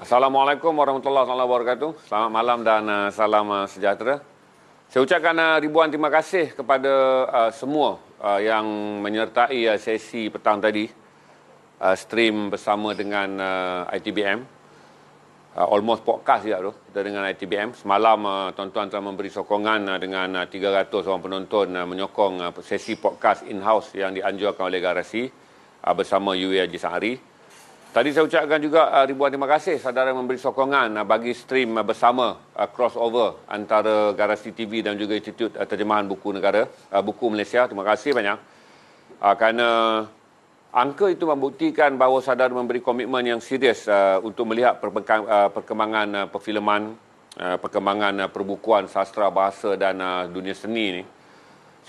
Assalamualaikum warahmatullahi wabarakatuh. Selamat malam dan salam sejahtera. Saya ucapkan ribuan terima kasih kepada semua yang menyertai sesi petang tadi, stream bersama dengan ITBM. Almost podcast juga tu, kita dengan ITBM. Semalam tuan-tuan telah memberi sokongan dengan 300 orang penonton menyokong sesi podcast in-house yang dianjurkan oleh Garasi bersama UA Haji Sa'ari. Tadi saya ucapkan juga ribuan terima kasih saudara memberi sokongan bagi stream bersama crossover antara Garasi TV dan juga Institut Terjemahan Buku Negara, Buku Malaysia. Terima kasih banyak. Kerana angka itu membuktikan bahawa saudara memberi komitmen yang serius untuk melihat perkembangan perfilman, perkembangan perbukuan, sastra, bahasa dan dunia seni ini.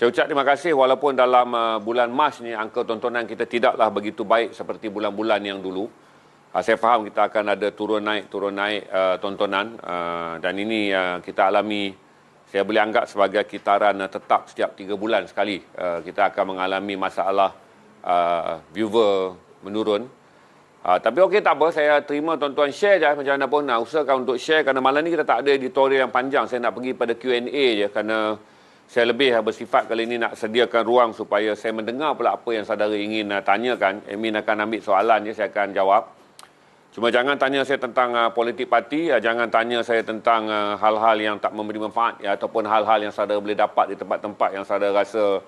Saya ucap terima kasih walaupun dalam bulan Mac ni angka tontonan kita tidaklah begitu baik seperti bulan-bulan yang dulu. Saya faham kita akan ada turun naik tontonan dan ini kita alami, saya boleh anggap sebagai kitaran tetap setiap 3 bulan sekali. Kita akan mengalami masalah viewer menurun. Tapi okey, tak apa, saya terima tuan-tuan share je macam mana pun. Usahakan untuk share kerana malam ni kita tak ada editorial yang panjang. Saya nak pergi pada Q&A je kerana saya lebih bersifat kali ini nak sediakan ruang supaya saya mendengar pula apa yang saudara ingin tanyakan. Admin akan ambil soalan je, saya akan jawab. Cuma jangan tanya saya tentang politik parti, jangan tanya saya tentang hal-hal yang tak memberi manfaat ataupun hal-hal yang saudara boleh dapat di tempat-tempat yang saudara rasa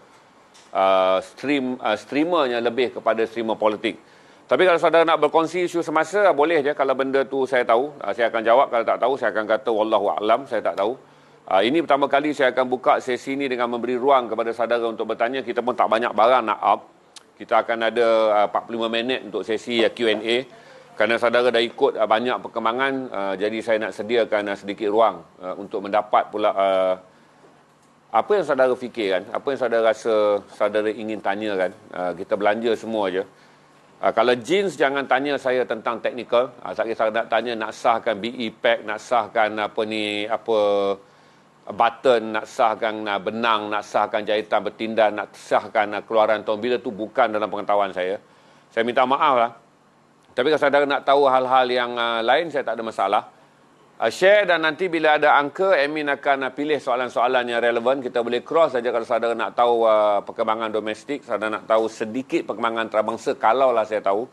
streamernya lebih kepada streamer politik. Tapi kalau saudara nak berkongsi isu semasa, boleh je. Kalau benda tu saya tahu, saya akan jawab. Kalau tak tahu, saya akan kata wallahu a'lam, saya tak tahu. Ini pertama kali saya akan buka sesi ini dengan memberi ruang kepada saudara untuk bertanya. Kita pun tak banyak barang nak up. Kita akan ada 45 minit untuk sesi Q&A. Kerana saudara dah ikut banyak perkembangan, jadi saya nak sediakan sedikit ruang untuk mendapat pula apa yang saudara fikirkan, apa yang saudara rasa saudara ingin tanyakan. Kita belanja semua je. Kalau jeans, jangan tanya saya tentang teknikal. Saya nak tanya, nak sahkan BE pack, nak sahkan button, nak sahkan benang, nak sahkan jahitan bertindan, nak sahkan keluaran tahun bila, tu bukan dalam pengetahuan saya. Saya minta maaf lah. Tapi kalau saudara nak tahu hal-hal yang lain, saya tak ada masalah. Share dan nanti bila ada angka, admin akan pilih soalan-soalan yang relevan. Kita boleh cross saja kalau saudara nak tahu perkembangan domestik, saudara nak tahu sedikit perkembangan antarabangsa, kalaulah saya tahu,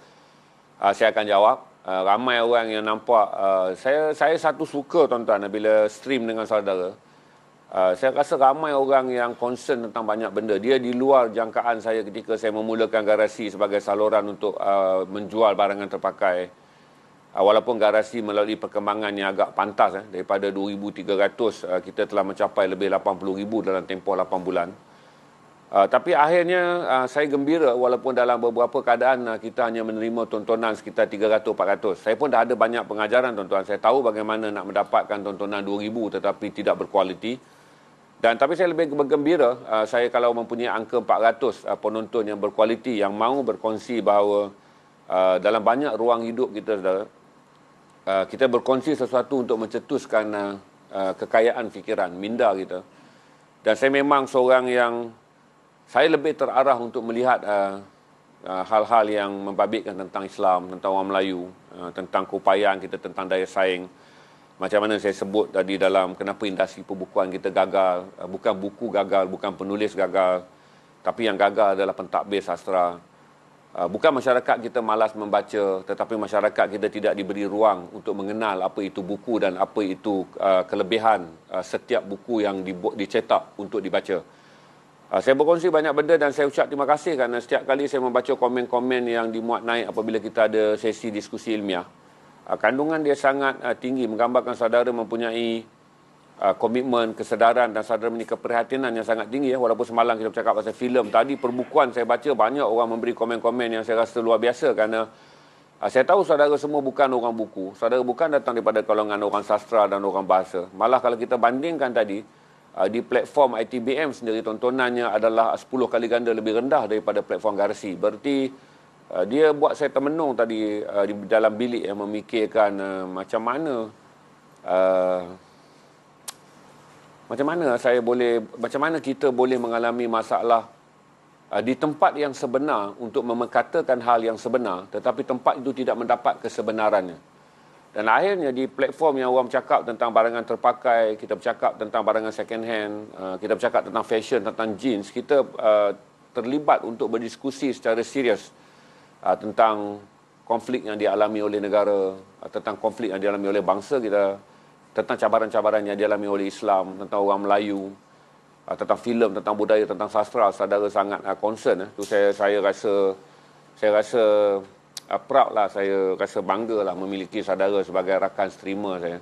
saya akan jawab. Ramai orang yang nampak, saya satu suka tuan-tuan bila stream dengan saudara. Saya rasa ramai orang yang concern tentang banyak benda. Dia di luar jangkaan saya ketika saya memulakan Garasi sebagai saluran untuk menjual barangan terpakai. Walaupun Garasi melalui perkembangan yang agak pantas, daripada 2,300 kita telah mencapai lebih 80,000 dalam tempoh 8 bulan. Tapi akhirnya saya gembira walaupun dalam beberapa keadaan kita hanya menerima tontonan sekitar 300-400. Saya pun dah ada banyak pengajaran tuan-tuan. Saya tahu bagaimana nak mendapatkan tontonan 2,000 tetapi tidak berkualiti. Tapi saya lebih bergembira, saya kalau mempunyai angka 400 penonton yang berkualiti, yang mahu berkongsi bahawa dalam banyak ruang hidup kita, kita berkongsi sesuatu untuk mencetuskan kekayaan fikiran, minda kita. Dan saya memang seorang yang, saya lebih terarah untuk melihat hal-hal yang membabitkan tentang Islam, tentang orang Melayu, tentang keupayaan kita, tentang daya saing. Macam mana saya sebut tadi dalam kenapa industri perbukuan kita gagal. Bukan buku gagal, bukan penulis gagal. Tapi yang gagal adalah pentadbir sastra. Bukan masyarakat kita malas membaca, tetapi masyarakat kita tidak diberi ruang untuk mengenal apa itu buku dan apa itu kelebihan setiap buku yang dicetak untuk dibaca. Saya berkongsi banyak benda dan saya ucap terima kasih kerana setiap kali saya membaca komen-komen yang dimuat naik apabila kita ada sesi diskusi ilmiah. Kandungan dia sangat tinggi, menggambarkan saudara mempunyai komitmen, kesedaran dan saudara mempunyai keprihatinan yang sangat tinggi. Walaupun semalam kita bercakap pasal filem, tadi perbukuan saya baca banyak orang memberi komen-komen yang saya rasa luar biasa kerana saya tahu saudara semua bukan orang buku. Saudara bukan datang daripada golongan orang sastra dan orang bahasa. Malah kalau kita bandingkan tadi, di platform ITBM sendiri tontonannya adalah 10 kali ganda lebih rendah daripada platform Garasi. Berarti dia buat saya termenung tadi di dalam bilik yang memikirkan macam mana kita boleh mengalami masalah di tempat yang sebenar untuk memekatakan hal yang sebenar, tetapi tempat itu tidak mendapat kesebenarannya. Dan akhirnya di platform yang orang bercakap tentang barangan terpakai, kita bercakap tentang barangan second hand, kita bercakap tentang fashion, tentang jeans, kita terlibat untuk berdiskusi secara serius tentang konflik yang dialami oleh negara, tentang konflik yang dialami oleh bangsa kita, tentang cabaran-cabaran yang dialami oleh Islam, tentang orang Melayu, tentang filem, tentang budaya, tentang sastra. Saudara sangat concern. Tu saya rasa proud lah, saya rasa bangga lah memiliki saudara sebagai rakan streamer saya.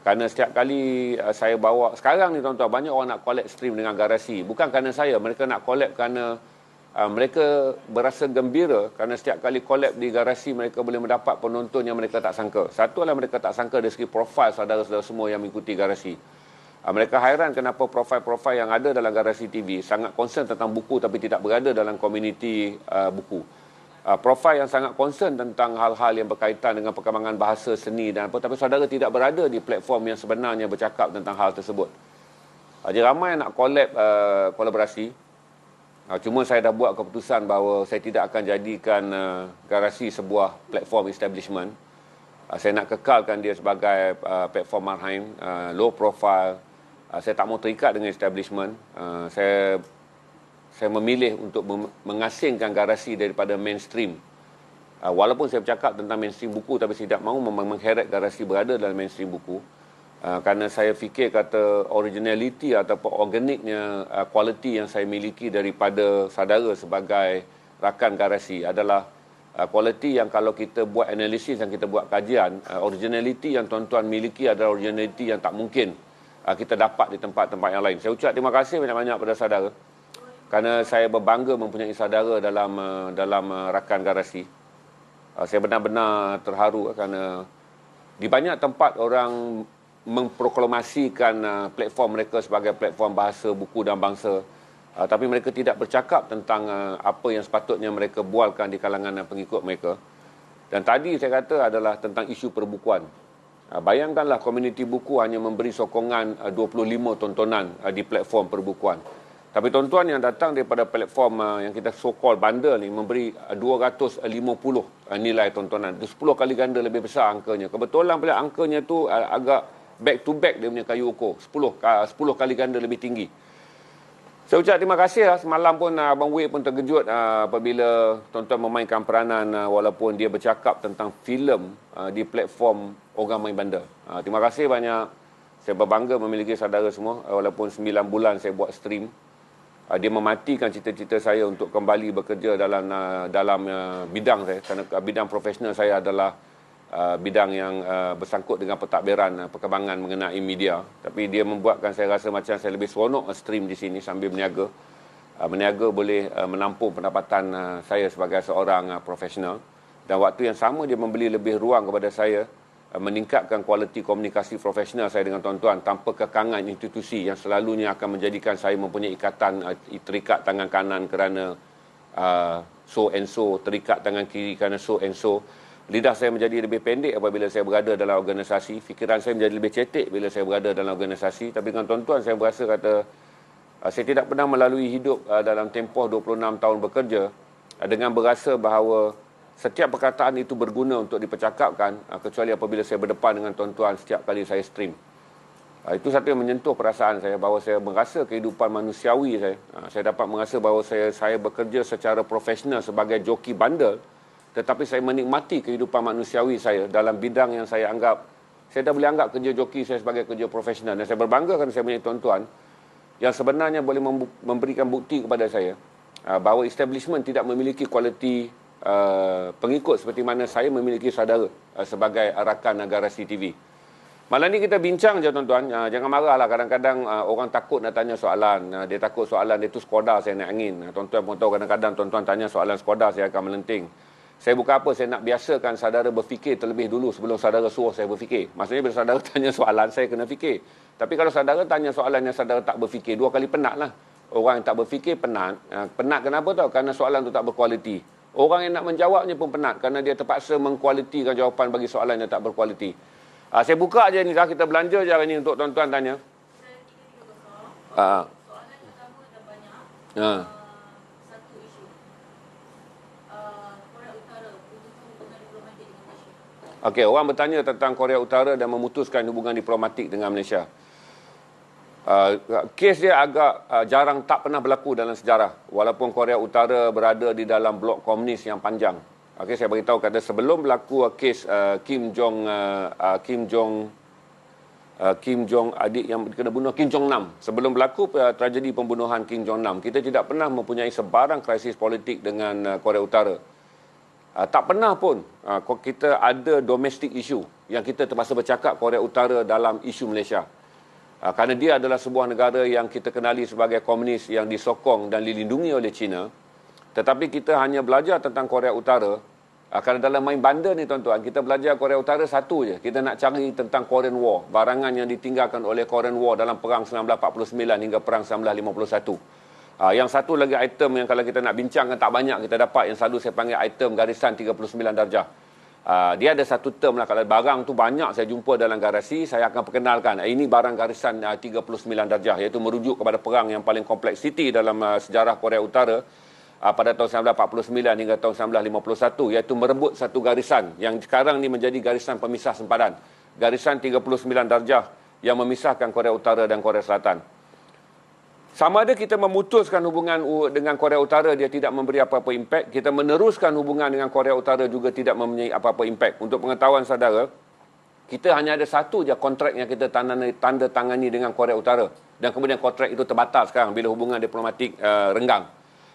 Kerana setiap kali saya bawa, sekarang ni tuan-tuan, banyak orang nak collab stream dengan Garasi. Bukan kerana saya, mereka nak collab kerana mereka berasa gembira kerana setiap kali collab di Garasi, mereka boleh mendapat penonton yang mereka tak sangka. Satu adalah mereka tak sangka dari segi profil saudara-saudara semua yang mengikuti Garasi. Mereka hairan kenapa profil-profil yang ada dalam Garasi TV sangat concern tentang buku tapi tidak berada dalam komuniti buku. Profil yang sangat concern tentang hal-hal yang berkaitan dengan perkembangan bahasa, seni dan apa, tapi saudara tidak berada di platform yang sebenarnya bercakap tentang hal tersebut. Jadi ramai nak kolaborasi. Cuma saya dah buat keputusan bahawa saya tidak akan jadikan Garasi sebuah platform establishment. Saya nak kekalkan dia sebagai platform marhain, low profile. Saya tak mau terikat dengan establishment. Saya memilih untuk mengasingkan Garasi daripada mainstream. Walaupun saya bercakap tentang mainstream buku, tapi saya tidak mahu mengheret Garasi berada dalam mainstream buku. Kerana saya fikir kata originality ataupun organiknya kualiti yang saya miliki daripada saudara sebagai rakan Garasi adalah kualiti yang kalau kita buat analisis dan kita buat kajian, originality yang tuan-tuan miliki adalah originality yang tak mungkin kita dapat di tempat-tempat yang lain. Saya ucap terima kasih banyak-banyak pada saudara kerana saya berbangga mempunyai saudara dalam rakan Garasi. Saya benar-benar terharu kerana di banyak tempat orang memproklamasikan platform mereka sebagai platform bahasa, buku dan bangsa. Tapi mereka tidak bercakap tentang apa yang sepatutnya mereka bualkan di kalangan pengikut mereka. Dan tadi saya kata adalah tentang isu perbukuan. Bayangkanlah komuniti buku hanya memberi sokongan 25 tontonan di platform perbukuan. Tapi tuan-tuan yang datang daripada platform yang kita so-called bundle ni memberi 250 nilai tontonan. Itu 10 kali ganda lebih besar angkanya. Kebetulan pula angkanya tu agak back to back dia punya kayu ukur. 10 kali ganda lebih tinggi. Saya ucap terima kasih lah. Semalam pun Abang Wei pun terkejut apabila tuan-tuan memainkan peranan walaupun dia bercakap tentang filem di platform orang main bandar. Terima kasih banyak. Saya berbangga memiliki saudara semua. Walaupun 9 bulan saya buat stream. Dia mematikan cita-cita saya untuk kembali bekerja dalam bidang saya. Kerana bidang profesional saya adalah bidang yang bersangkut dengan pentadbiran perkembangan mengenai media. Tapi dia membuatkan saya rasa macam saya lebih seronok stream di sini sambil berniaga. Berniaga boleh menampung pendapatan saya sebagai seorang profesional. Dan waktu yang sama dia memberi lebih ruang kepada saya meningkatkan kualiti komunikasi profesional saya dengan tuan-tuan tanpa kekangan institusi yang selalunya akan menjadikan saya mempunyai ikatan terikat tangan kanan kerana so and so, terikat tangan kiri kerana so and so. Lidah saya menjadi lebih pendek apabila saya berada dalam organisasi. Fikiran saya menjadi lebih cetek bila saya berada dalam organisasi. Tapi dengan tuan-tuan saya berasa kata saya tidak pernah melalui hidup dalam tempoh 26 tahun bekerja dengan berasa bahawa setiap perkataan itu berguna untuk dipercakapkan kecuali apabila saya berdepan dengan tuan-tuan setiap kali saya stream. Itu satu yang menyentuh perasaan saya bahawa saya merasa kehidupan manusiawi saya. Saya dapat merasa bahawa saya bekerja secara profesional sebagai joki bandel, tetapi saya menikmati kehidupan manusiawi saya dalam bidang yang saya anggap, saya dah boleh anggap kerja joki saya sebagai kerja profesional. Dan saya berbangga kerana saya punya tuan-tuan yang sebenarnya boleh memberikan bukti kepada saya bahawa establishment tidak memiliki kualiti pengikut seperti mana saya memiliki saudara sebagai rakan Garasi TV. Malam ni kita bincang je tuan-tuan. Jangan marahlah, kadang-kadang orang takut nak tanya soalan. Dia takut soalan dia tu Skoda saya naik angin. Tuan-tuan pun tahu kadang-kadang tuan-tuan tanya soalan Skoda saya akan melenting. Saya bukan apa, saya nak biasakan saudara berfikir terlebih dulu sebelum saudara suruh saya berfikir. Maksudnya bila saudara tanya soalan, saya kena fikir. Tapi kalau saudara tanya soalan yang saudara tak berfikir, 2 kali penat lah. Orang yang tak berfikir penat. Penat kenapa tahu? Kerana soalan tu tak berkualiti. Orang yang nak menjawabnya pun penat kerana dia terpaksa mengkualitikan jawapan bagi soalan yang tak berkualiti. Saya buka je ni, kita belanja je hari ni untuk tuan-tuan tanya. Soalan pertama dah banyak. Satu isu. Korea Utara putuskan hubungan diplomatik dengan Malaysia. Okey, orang bertanya tentang Korea Utara dan memutuskan hubungan diplomatik dengan Malaysia. Kes dia agak jarang, tak pernah berlaku dalam sejarah. Walaupun Korea Utara berada di dalam blok komunis yang panjang. Okey, saya beritahu kata sebelum berlaku kes Kim Jong adik yang kena bunuh, Kim Jong Nam. Sebelum berlaku tragedi pembunuhan Kim Jong Nam, kita tidak pernah mempunyai sebarang krisis politik dengan Korea Utara. Tak pernah pun kita ada domestic issue yang kita terpaksa bercakap Korea Utara dalam isu Malaysia. Kerana dia adalah sebuah negara yang kita kenali sebagai komunis yang disokong dan dilindungi oleh China. Tetapi kita hanya belajar tentang Korea Utara kerana dalam main bandar ni tuan-tuan, kita belajar Korea Utara satu je. Kita nak cari tentang Korean War, barangan yang ditinggalkan oleh Korean War dalam perang 1949 hingga perang 1951. Yang satu lagi item yang kalau kita nak bincangkan tak banyak kita dapat, yang selalu saya panggil item garisan 39 darjah. Dia ada satu term lah, kalau barang tu banyak saya jumpa dalam garasi, saya akan perkenalkan ini barang garisan 39 darjah, iaitu merujuk kepada perang yang paling kompleksiti dalam sejarah Korea Utara pada tahun 1949 hingga tahun 1951, iaitu merebut satu garisan yang sekarang ni menjadi garisan pemisah sempadan, garisan 39 darjah yang memisahkan Korea Utara dan Korea Selatan. Sama ada kita memutuskan hubungan dengan Korea Utara, dia tidak memberi apa-apa impak. Kita meneruskan hubungan dengan Korea Utara juga tidak mempunyai apa-apa impak. Untuk pengetahuan saudara, kita hanya ada satu je kontrak yang kita tanda tangani dengan Korea Utara. Dan kemudian kontrak itu terbatal sekarang bila hubungan diplomatik renggang.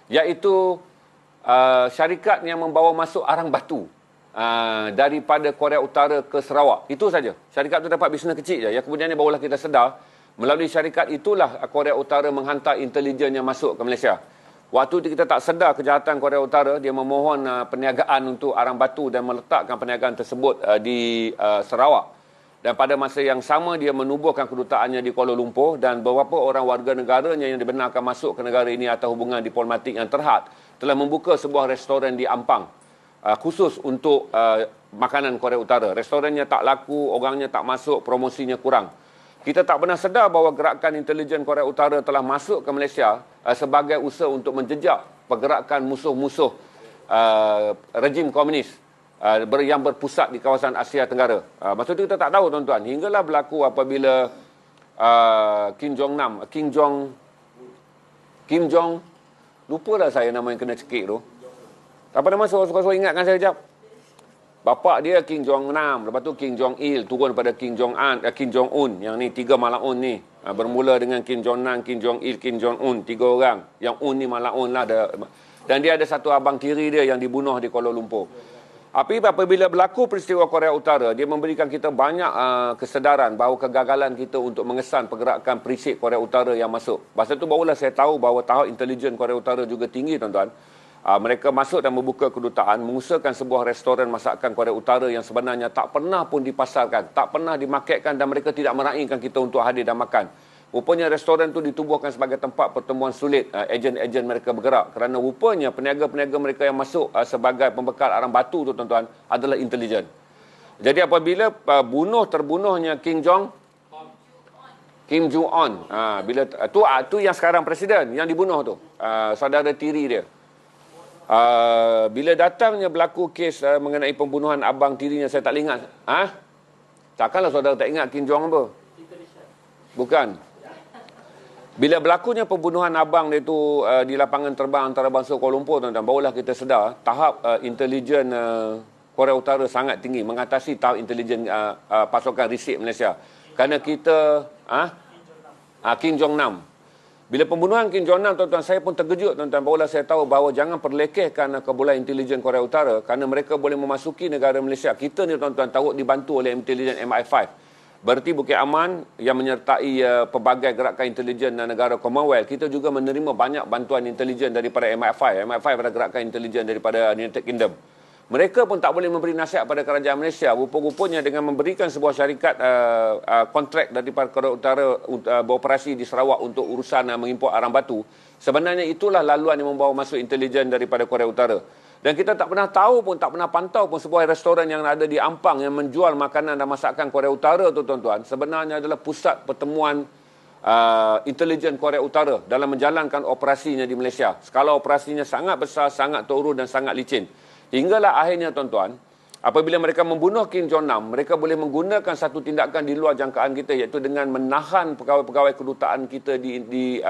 Iaitu syarikat yang membawa masuk arang batu daripada Korea Utara ke Sarawak. Itu saja. Syarikat itu dapat bisnes kecil je. Yang kemudiannya barulah kita sedar, melalui syarikat itulah Korea Utara menghantar intelijen yang masuk ke Malaysia. Waktu itu kita tak sedar kejahatan Korea Utara, dia memohon perniagaan untuk arang batu dan meletakkan perniagaan tersebut di Sarawak. Dan pada masa yang sama dia menubuhkan kedutaannya di Kuala Lumpur, dan beberapa orang warga negaranya yang dibenarkan masuk ke negara ini atas hubungan diplomatik yang terhad telah membuka sebuah restoran di Ampang khusus untuk makanan Korea Utara. Restorannya tak laku, orangnya tak masuk, promosinya kurang. Kita tak pernah sedar bahawa gerakan intelijen Korea Utara telah masuk ke Malaysia sebagai usaha untuk menjejak pergerakan musuh-musuh rejim komunis yang berpusat di kawasan Asia Tenggara. Masa itu kita tak tahu tuan-tuan. Hinggalah berlaku apabila Kim Jong, lupa dah saya nama yang kena cekik tu. Tak apa nama, suruh ingatkan saya sekejap. Bapak dia Kim Jong Nam, lepas tu Kim Jong Il, turun pada Kim Jong Un. Yang ni tiga malaun ni. Bermula dengan Kim Jong Nam, Kim Jong Il, Kim Jong Un, tiga orang. Yang Un ni malaun lah. Dan dia ada satu abang tiri dia yang dibunuh di Kuala Lumpur. Tapi apabila berlaku peristiwa Korea Utara, dia memberikan kita banyak kesedaran bahawa kegagalan kita untuk mengesan pergerakan perisik Korea Utara yang masuk. Masa tu barulah saya tahu bahawa tahap intelijen Korea Utara juga tinggi tuan-tuan. Mereka masuk dan membuka kedutaan, mengusahakan sebuah restoran masakan Korea Utara yang sebenarnya tak pernah pun dipasarkan, tak pernah dimarketkan, dan mereka tidak meraihkan kita untuk hadir dan makan. Rupanya restoran itu ditubuhkan sebagai tempat pertemuan sulit ejen-ejen mereka bergerak, kerana rupanya peniaga-peniaga mereka yang masuk sebagai pembekal arang batu tu tuan-tuan adalah intelijen. Jadi apabila terbunuhnya Kim Jong Un, bila tu yang sekarang presiden yang dibunuh tu, saudara tiri dia. Bila datangnya berlaku kes mengenai pembunuhan abang tirinya, saya tak ingat. Takkanlah saudara tak ingat Kim Jong apa? Bukan. Bila berlakunya pembunuhan abang dia tu di lapangan terbang antarabangsa Kuala Lumpur, tuan-tuan, barulah kita sedar tahap intelijen Korea Utara sangat tinggi, mengatasi tahap intelijen pasukan risik Malaysia. Kerana kita Kim Jong Nam. Bila pembunuhan Kim Jong Nam, tuan-tuan, saya pun terkejut, tuan-tuan. Barulah saya tahu bahawa jangan perlekehkan kebolehan intelijen Korea Utara, kerana mereka boleh memasuki negara Malaysia. Kita ni, tuan-tuan, tahu dibantu oleh intelijen MI5. Berarti Bukit Aman yang menyertai pelbagai gerakan intelijen negara Commonwealth, kita juga menerima banyak bantuan intelijen daripada MI5. MI5 adalah gerakan intelijen daripada United Kingdom. Mereka pun tak boleh memberi nasihat pada kerajaan Malaysia. Rupa-rupanya dengan memberikan sebuah syarikat kontrak daripada Korea Utara beroperasi di Sarawak untuk urusan mengimport arang batu, sebenarnya itulah laluan yang membawa masuk intelijen daripada Korea Utara. Dan kita tak pernah tahu pun, tak pernah pantau pun sebuah restoran yang ada di Ampang yang menjual makanan dan masakan Korea Utara tu, tuan-tuan, sebenarnya adalah pusat pertemuan intelijen Korea Utara dalam menjalankan operasinya di Malaysia. Skala operasinya sangat besar, sangat terurus dan sangat licin. Hinggalah akhirnya, tuan-tuan, Apabila mereka membunuh Kim Jong Nam, mereka boleh menggunakan satu tindakan di luar jangkaan kita, iaitu dengan menahan pegawai-pegawai kedutaan kita di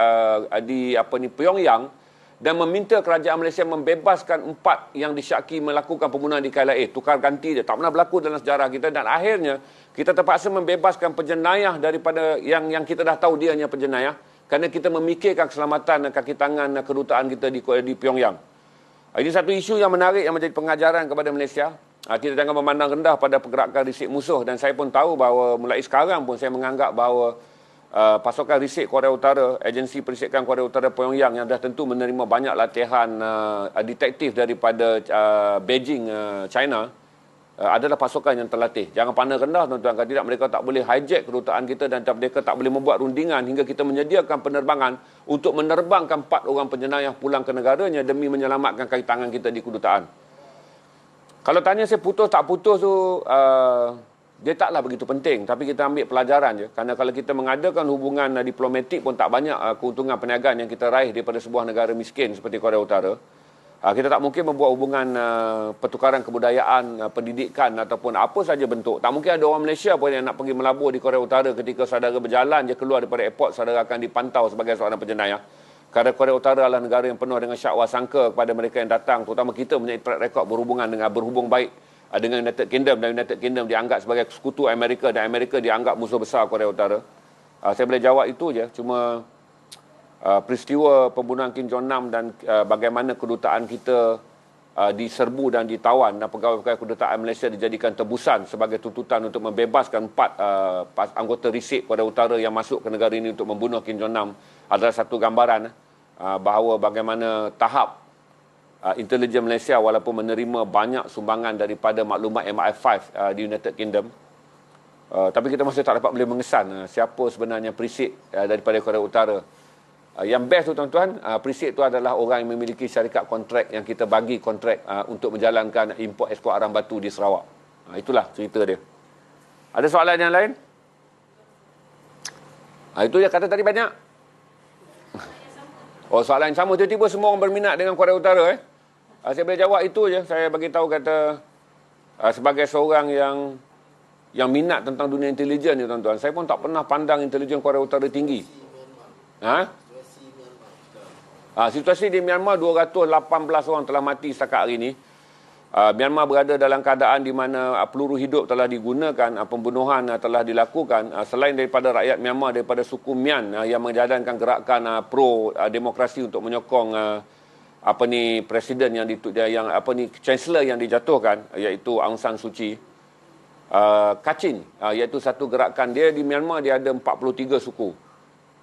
Pyongyang dan meminta kerajaan Malaysia membebaskan 4 yang disyaki melakukan pembunuhan di KLIA. Tukar ganti dia. Tak pernah berlaku dalam sejarah kita, dan akhirnya kita terpaksa membebaskan penjenayah daripada yang kita dah tahu dia hanya penjenayah, kerana kita memikirkan keselamatan kaki tangan kedutaan kita di Pyongyang. Ini satu isu yang menarik yang menjadi pengajaran kepada Malaysia. Kita jangan memandang rendah pada pergerakan risik musuh, dan saya pun tahu bahawa mulai sekarang pun saya menganggap bahawa pasukan risik Korea Utara, agensi perisikan Korea Utara Pyongyang yang dah tentu menerima banyak latihan detektif daripada Beijing, China, adalah pasukan yang terlatih. Jangan pandang rendah tuan-tuan, kalau tidak mereka tak boleh hijack kedutaan kita, dan mereka tak boleh membuat rundingan hingga kita menyediakan penerbangan untuk menerbangkan 4 orang penjenayah pulang ke negaranya demi menyelamatkan kaki tangan kita di kedutaan. Kalau tanya saya putus tak putus tu, dia taklah begitu penting, tapi kita ambil pelajaran je. Kerana kalau kita mengadakan hubungan diplomatik pun tak banyak keuntungan perniagaan yang kita raih daripada sebuah negara miskin seperti Korea Utara. Kita tak mungkin membuat hubungan pertukaran kebudayaan, pendidikan ataupun apa saja bentuk. Tak mungkin ada orang Malaysia pun yang nak pergi melabur di Korea Utara ketika saudara berjalan je keluar daripada airport, saudara akan dipantau sebagai seorang penjenayah. Kerana Korea Utara adalah negara yang penuh dengan syakwa sangka kepada mereka yang datang, terutama kita mempunyai track record berhubung baik dengan United Kingdom, dan United Kingdom dianggap sebagai sekutu Amerika, dan Amerika dianggap musuh besar Korea Utara. Saya boleh jawab itu je. Cuma peristiwa pembunuhan Kim Jong Nam dan bagaimana kedutaan kita diserbu dan ditawan, dan pegawai-pegawai kedutaan Malaysia dijadikan tebusan sebagai tuntutan untuk membebaskan 4 anggota risik Korea Utara yang masuk ke negara ini untuk membunuh Kim Jong Nam, adalah satu gambaran bahawa bagaimana tahap intelijen Malaysia walaupun menerima banyak sumbangan daripada maklumat MI5 di United Kingdom, tapi kita masih tak dapat boleh mengesan siapa sebenarnya perisik daripada Korea Utara. Yang best tu tuan-tuan, perisik tu adalah orang yang memiliki syarikat kontrak yang kita bagi kontrak untuk menjalankan import ekspor arang batu di Sarawak. Itulah cerita dia. Ada soalan yang lain? Itu dia kata tadi banyak. Soalan yang sama. Tiba-tiba semua orang berminat dengan Korea Utara. Saya boleh jawab itu je. Saya bagi tahu kata sebagai seorang yang minat tentang dunia intelijen ni tuan-tuan, saya pun tak pernah pandang intelijen Korea Utara tinggi. Situasi di Myanmar, 218 orang telah mati setakat hari ini. Myanmar berada dalam keadaan di mana peluru hidup telah digunakan, pembunuhan telah dilakukan. Selain daripada rakyat Myanmar, daripada suku Mian yang menjalankan gerakan pro-demokrasi untuk menyokong presiden chancellor yang dijatuhkan, iaitu Aung San Suu Kyi. Kachin, iaitu satu gerakan dia di Myanmar, dia ada 43 suku.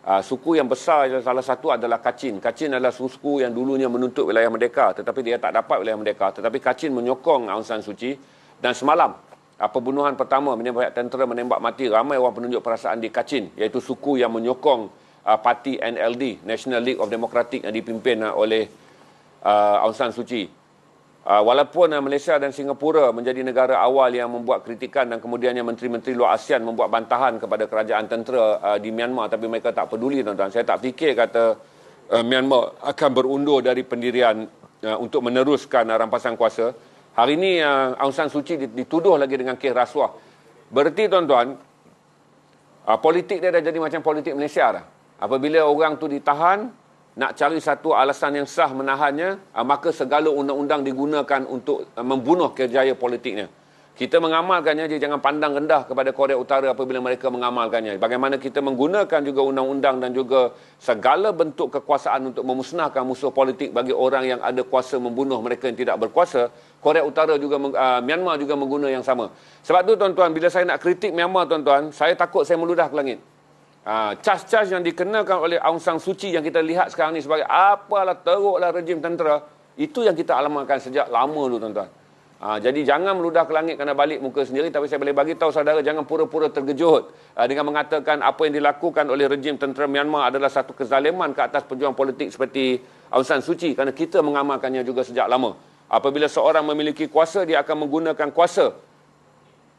Suku yang besar salah satu adalah Kachin. Kachin adalah suku yang dulunya menuntut wilayah merdeka, tetapi dia tak dapat wilayah merdeka. Tetapi Kachin menyokong Aung San Suu Kyi, dan semalam pembunuhan pertama menyebabkan tentera menembak mati ramai orang penunjuk perasaan di Kachin, iaitu suku yang menyokong parti NLD, National League of Democratic, yang dipimpin oleh Aung San Suu Kyi. Walaupun Malaysia dan Singapura menjadi negara awal yang membuat kritikan, dan kemudiannya menteri-menteri luar ASEAN membuat bantahan kepada kerajaan tentera di Myanmar, tapi mereka tak peduli tuan-tuan. Saya tak fikir kata Myanmar akan berundur dari pendirian untuk meneruskan rampasan kuasa. Hari ini Aung San Suu Kyi dituduh lagi dengan kes rasuah. Berarti tuan-tuan, politik dia dah jadi macam politik Malaysia dah. Apabila orang tu ditahan, nak cari satu alasan yang sah menahannya, maka segala undang-undang digunakan untuk membunuh kerjaya politiknya. Kita mengamalkannya, jangan pandang rendah kepada Korea Utara apabila mereka mengamalkannya. Bagaimana kita menggunakan juga undang-undang dan juga segala bentuk kekuasaan untuk memusnahkan musuh politik bagi orang yang ada kuasa membunuh mereka yang tidak berkuasa. Korea Utara juga, Myanmar juga mengguna yang sama. Sebab tu tuan-tuan, bila saya nak kritik Myanmar tuan-tuan, saya takut saya meludah ke langit. Cas-cas yang dikenakan oleh Aung San Suu Kyi yang kita lihat sekarang ni sebagai apalah teruklah rejim tentera, itu yang kita alamatkan sejak lama dulu tuan-tuan. Jadi jangan meludah ke langit kerana balik muka sendiri, tapi saya boleh bagi tahu saudara, jangan pura-pura terkejut dengan mengatakan apa yang dilakukan oleh rejim tentera Myanmar adalah satu kezaliman ke atas pejuang politik seperti Aung San Suu Kyi, kerana kita mengamalkannya juga sejak lama. Apabila seorang memiliki kuasa, dia akan menggunakan kuasa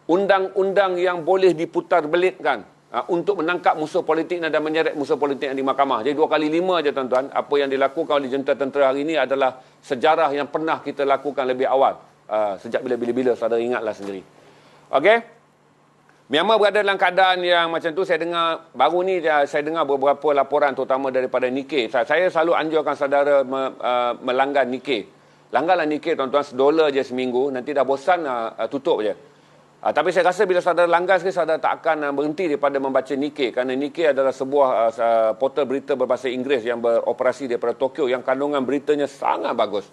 undang-undang yang boleh diputar belitkan untuk menangkap musuh politiknya dan menyeret musuh politiknya di mahkamah. Jadi 2 kali 5 je tuan-tuan. Apa yang dilakukan oleh jentera tentera hari ini adalah sejarah yang pernah kita lakukan lebih awal. Sejak bila-bila saudara ingatlah sendiri. Okey? Myanmar berada dalam keadaan yang macam tu. Saya dengar, baru ni saya dengar beberapa laporan terutama daripada Nikkei. Saya selalu anjurkan saudara melanggan Nikkei. Langganlah Nikkei tuan-tuan, $1 je seminggu. Nanti dah bosan, tutup je. Tapi saya rasa bila saudara langgan sekali, saudara tak akan berhenti daripada membaca Nikkei. Kerana Nikkei adalah sebuah portal berita berbahasa Inggeris yang beroperasi daripada Tokyo, yang kandungan beritanya sangat bagus.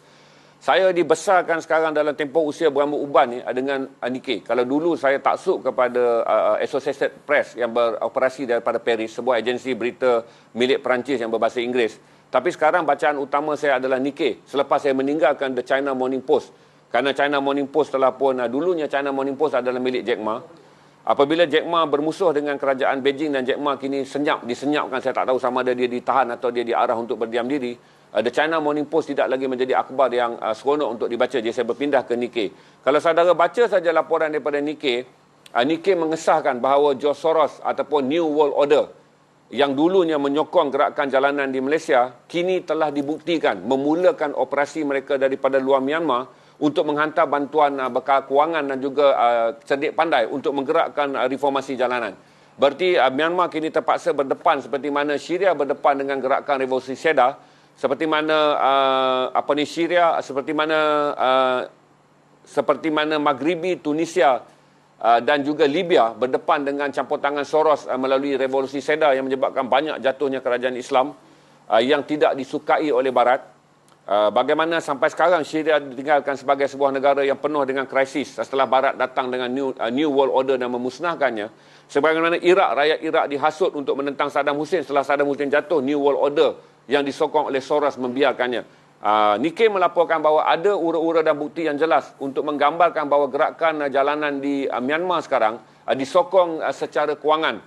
Saya dibesarkan sekarang dalam tempoh usia berambut uban ni dengan Nikkei. Kalau dulu saya taksub kepada Associated Press yang beroperasi daripada Paris, sebuah agensi berita milik Perancis yang berbahasa Inggeris. Tapi sekarang bacaan utama saya adalah Nikkei. Selepas saya meninggalkan The China Morning Post. Kerana China Morning Post telah pun, dulunya China Morning Post adalah milik Jack Ma. Apabila Jack Ma bermusuh dengan kerajaan Beijing dan Jack Ma kini disenyapkan, saya tak tahu sama ada dia ditahan atau dia diarah untuk berdiam diri. The China Morning Post tidak lagi menjadi akhbar yang seronok untuk dibaca. Jadi saya berpindah ke Nikkei. Kalau saudara baca saja laporan daripada Nikkei, Nikkei mengesahkan bahawa George Soros ataupun New World Order yang dulunya menyokong gerakan jalanan di Malaysia, kini telah dibuktikan memulakan operasi mereka daripada luar Myanmar untuk menghantar bantuan bekal kewangan dan juga cerdik pandai untuk menggerakkan reformasi jalanan. Berarti Myanmar kini terpaksa berdepan seperti mana Syria berdepan dengan gerakan revolusi Seda, seperti mana Syria, seperti mana Maghribi, Tunisia dan juga Libya berdepan dengan campur tangan Soros melalui revolusi Seda yang menyebabkan banyak jatuhnya kerajaan Islam yang tidak disukai oleh Barat. Bagaimana sampai sekarang Syria ditinggalkan sebagai sebuah negara yang penuh dengan krisis setelah Barat datang dengan New World Order dan memusnahkannya. Sebagaimana Iraq, rakyat Iraq dihasut untuk menentang Saddam Hussein. Setelah Saddam Hussein jatuh, New World Order yang disokong oleh Soros membiarkannya. Nikkei melaporkan bahawa ada ura-ura dan bukti yang jelas untuk menggambarkan bahawa gerakan jalanan di Myanmar sekarang disokong secara kewangan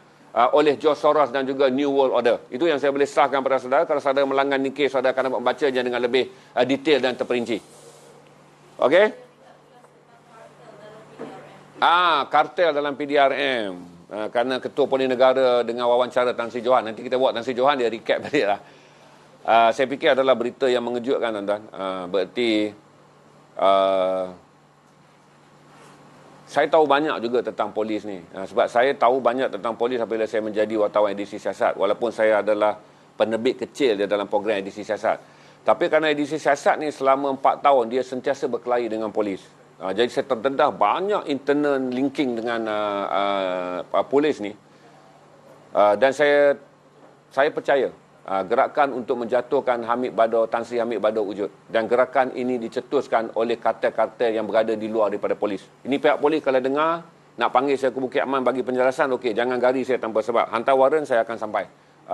oleh George Soros dan juga New World Order. Itu yang saya boleh sahkan kepada saudara. Kalau saudara melanggan Nikkei, saudara akan dapat membacanya dengan lebih detail dan terperinci. Okey? Kartel dalam PDRM. Kerana Ketua Polis Negara dengan wawancara Tan Sri Johan. Nanti kita buat Tan Sri Johan, dia recap balik lah. Saya fikir adalah berita yang mengejutkan, tuan-tuan. Berarti saya tahu banyak juga tentang polis ni. Sebab saya tahu banyak tentang polis apabila saya menjadi wartawan edisi siasat. Walaupun saya adalah penerbit kecil di dalam program edisi siasat. Tapi kerana edisi siasat ni selama 4 tahun, dia sentiasa berkelahi dengan polis. Jadi saya terdedah banyak internal linking dengan polis ni. Dan saya percaya gerakan untuk menjatuhkan Tan Sri Hamid Bador wujud, dan gerakan ini dicetuskan oleh kartel-kartel yang berada di luar daripada polis. Ini pihak polis kalau dengar nak panggil saya ke Bukit Aman bagi penjelasan, okey, jangan gari saya tanpa sebab. Hantar waran, saya akan sampai.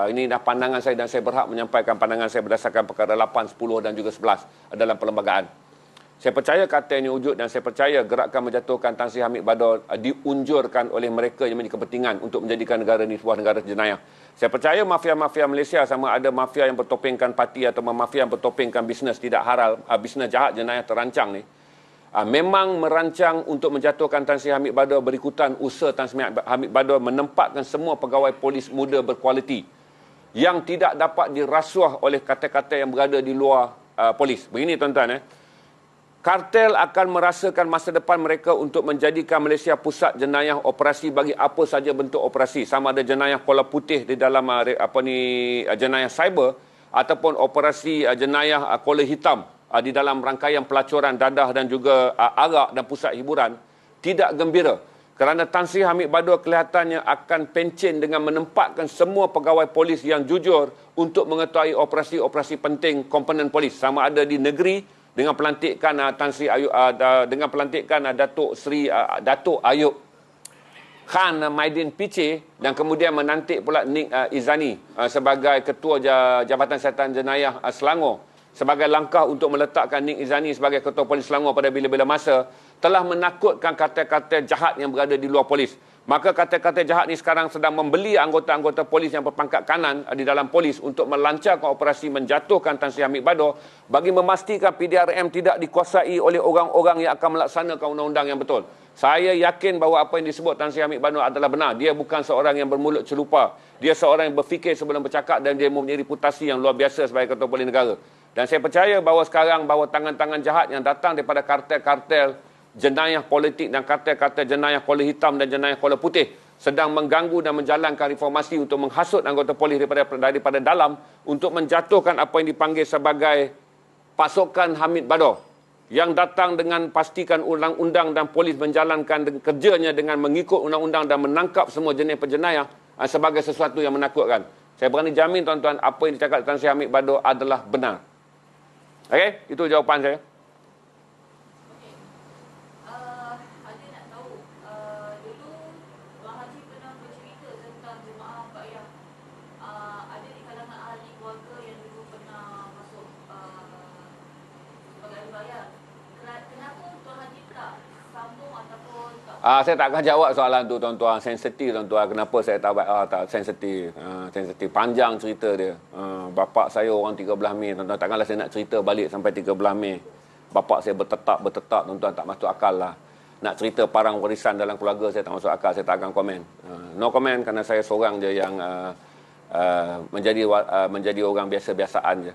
Ini dah pandangan saya dan saya berhak menyampaikan pandangan saya berdasarkan perkara 8, 10 dan juga 11 dalam perlembagaan. Saya percaya kartel ini wujud, dan saya percaya gerakan menjatuhkan Tan Sri Hamid Bador diunjurkan oleh mereka yang memiliki kepentingan untuk menjadikan negara ini sebuah negara jenayah. Saya percaya mafia-mafia Malaysia, sama ada mafia yang bertopengkan parti atau mafia yang bertopengkan bisnes tidak halal, bisnes jahat jenayah terancang ni, memang merancang untuk menjatuhkan Tan Sri Hamid Bador berikutan usaha Tan Sri Hamid Bador menempatkan semua pegawai polis muda berkualiti yang tidak dapat dirasuah oleh kata-kata yang berada di luar polis. Begini tuan-tuan, kartel akan merasakan masa depan mereka untuk menjadikan Malaysia pusat jenayah operasi bagi apa saja bentuk operasi, sama ada jenayah kola putih di dalam jenayah cyber ataupun operasi jenayah kola hitam di dalam rangkaian pelacuran dadah dan juga arak dan pusat hiburan. Tidak gembira kerana Tan Sri Hamid Bador kelihatannya akan pencen dengan menempatkan semua pegawai polis yang jujur untuk mengetahui operasi-operasi penting komponen polis, sama ada di negeri dengan pelantikan dengan pelantikan Datuk Ayub Khan Maidin Piche, dan kemudian menantik pula Nik Izani sebagai Ketua Jabatan Siasatan Jenayah Selangor, sebagai langkah untuk meletakkan Nik Izani sebagai Ketua Polis Selangor pada bila-bila masa, telah menakutkan kartel-kartel jahat yang berada di luar polis. Maka kartel-kartel jahat ni sekarang sedang membeli anggota-anggota polis yang berpangkat kanan di dalam polis untuk melancarkan operasi menjatuhkan Tan Sri Hamid Bador bagi memastikan PDRM tidak dikuasai oleh orang-orang yang akan melaksanakan undang-undang yang betul. Saya yakin bahawa apa yang disebut Tan Sri Hamid Bador adalah benar. Dia bukan seorang yang bermulut celupa. Dia seorang yang berfikir sebelum bercakap, dan dia mempunyai reputasi yang luar biasa sebagai Ketua Polis Negara. Dan saya percaya bahawa sekarang bahawa tangan-tangan jahat yang datang daripada kartel-kartel jenayah politik dan kartel-kartel jenayah kolor hitam dan jenayah kolor putih sedang mengganggu dan menjalankan reformasi untuk menghasut anggota polis daripada dalam untuk menjatuhkan apa yang dipanggil sebagai pasukan Hamid Bador yang datang dengan pastikan undang-undang dan polis menjalankan kerjanya dengan mengikut undang-undang dan menangkap semua jenis penjenayah sebagai sesuatu yang menakutkan. Saya berani jamin tuan-tuan, apa yang dicakap Tan Sri Hamid Bador adalah benar. Okey, itu jawapan saya. Okey. Ada nak tahu, dulu Tuan Haji pernah bercerita tentang jemaah Baiyah. Ada di kalangan ahli keluarga yang dulu pernah masuk sebagai ahli Baiyah. Kenapa Tuan Haji tak sambung ataupun tak? Saya tak akan jawab soalan tu tuan-tuan. Sensitif tuan-tuan. Kenapa saya tak sensitif. Sensitif. Panjang cerita dia. Bapak saya orang 13 Mei. Tuan-tuan, takkanlah saya nak cerita balik sampai 13 Mei. Bapak saya bertetap. Tuan-tuan, tak masuk akal lah. Nak cerita parang warisan dalam keluarga saya tak masuk akal. Saya tak akan komen. No comment kerana saya seorang je yang menjadi orang biasa-biasaan je.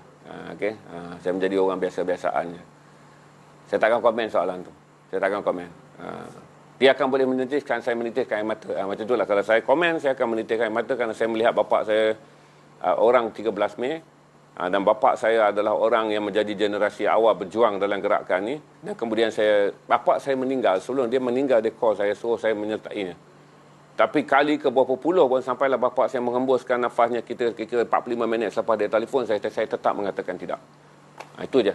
Okay? Saya menjadi orang biasa-biasaan je. Saya tak akan komen soalan tu. Saya tak akan komen. Dia akan boleh menitiskan, saya menitiskan air mata. Macam itulah, kalau saya komen, saya akan menitiskan air mata kerana saya melihat bapak saya orang 13 Mei dan bapak saya adalah orang yang menjadi generasi awal berjuang dalam gerakan ni, dan kemudian bapak saya meninggal. Sebelum dia meninggal, dia call saya, suruh saya menyertainya. Tapi kali ke berapa puluh pun sampailah bapak saya menghembuskan nafasnya kira 45 minit selepas dia telefon saya tetap mengatakan tidak. Itu je.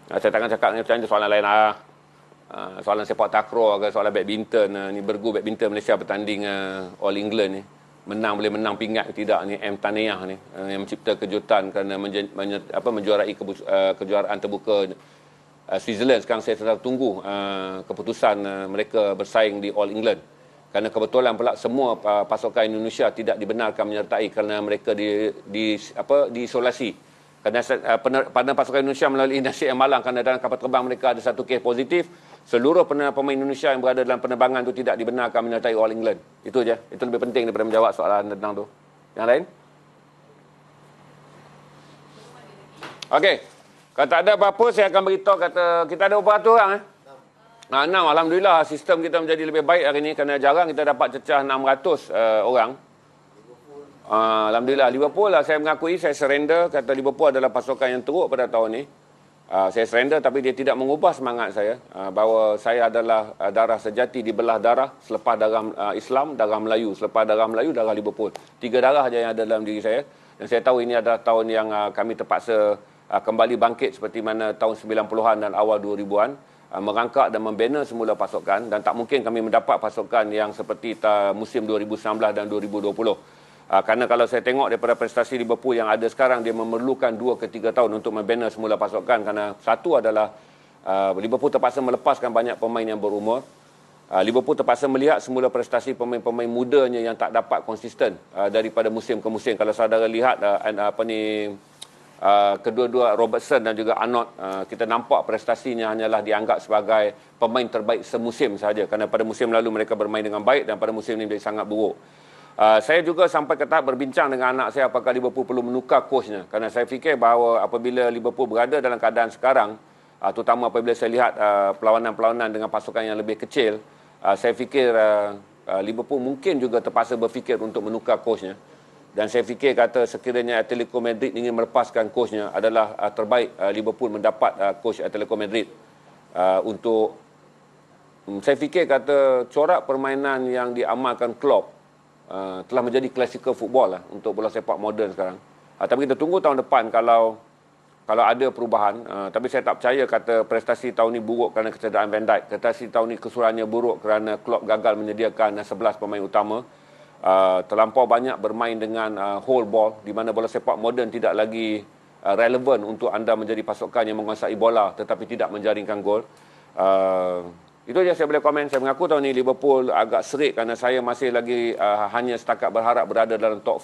Saya takkan cakap macam soalan lain lah. Soalan sepak takraw ke soalan badminton ni, bergu badminton Malaysia bertanding All England ni, boleh menang pingat ke tidak ni, M Taniyah ni yang mencipta kejutan kerana menjuarai kejuaraan terbuka Switzerland. Sekarang saya sedang tunggu keputusan mereka bersaing di All England kerana kebetulan pula semua pasukan Indonesia tidak dibenarkan menyertai kerana mereka diisolasi. Kerana pada pasukan Indonesia melalui Nasib Air Malang, kerana dalam kapal terbang mereka ada satu kes positif, seluruh pemain Indonesia yang berada dalam penerbangan itu tidak dibenarkan menyertai All England. Itu je. Itu lebih penting daripada menjawab soalan tentang tu. Yang lain? Okey. Kalau tak ada apa-apa, saya akan beritahu kita ada berapa orang 6. Alhamdulillah, sistem kita menjadi lebih baik hari ini kerana jarang kita dapat cecah 600 orang. Alhamdulillah, Liverpool lah, saya mengakui, saya surrender. Kata Liverpool adalah pasukan yang teruk pada tahun ni. Saya surrender, tapi dia tidak mengubah semangat saya bahawa saya adalah darah sejati di belah darah. Selepas darah Islam, darah Melayu. Selepas darah Melayu, darah Liverpool. 3 darah saja yang ada dalam diri saya. Dan saya tahu ini adalah tahun yang kami terpaksa kembali bangkit seperti mana tahun 90-an dan awal 2000-an, merangkak dan membina semula pasukan. Dan tak mungkin kami mendapat pasukan yang seperti musim 2019 dan 2020. Kerana kalau saya tengok daripada prestasi Liverpool yang ada sekarang, dia memerlukan 2 ke 3 tahun untuk membina semula pasukan. Kerana satu adalah Liverpool terpaksa melepaskan banyak pemain yang berumur. Liverpool terpaksa melihat semula prestasi pemain-pemain mudanya yang tak dapat konsisten daripada musim ke musim. Kalau saudara lihat kedua-dua Robertson dan juga Arnold, kita nampak prestasinya hanyalah dianggap sebagai pemain terbaik semusim sahaja. Kerana pada musim lalu mereka bermain dengan baik dan pada musim ini menjadi sangat buruk. Saya juga sampai ke tahap berbincang dengan anak saya apakah Liverpool perlu menukar coachnya. Kerana saya fikir bahawa apabila Liverpool berada dalam keadaan sekarang, terutama apabila saya lihat perlawanan-perlawanan dengan pasukan yang lebih kecil, saya fikir Liverpool mungkin juga terpaksa berfikir untuk menukar coachnya. Dan saya fikir kata sekiranya Atletico Madrid ingin melepaskan coachnya, adalah terbaik Liverpool mendapat coach Atletico Madrid untuk saya fikir kata corak permainan yang diamalkan Klopp telah menjadi klasikal football lah untuk bola sepak moden sekarang. Tapi kita tunggu tahun depan kalau ada perubahan. Tapi saya tak percaya kata prestasi tahun ini buruk kerana kecederaan Van Dijk. Prestasi tahun ini keseluruhannya buruk kerana Klopp gagal menyediakan 11 pemain utama. Terlampau banyak bermain dengan whole ball, di mana bola sepak moden tidak lagi relevan untuk anda menjadi pasukan yang menguasai bola tetapi tidak menjaringkan gol. Itu saja saya boleh komen. Saya mengaku tahun ini Liverpool agak serik kerana saya masih lagi hanya setakat berharap berada dalam top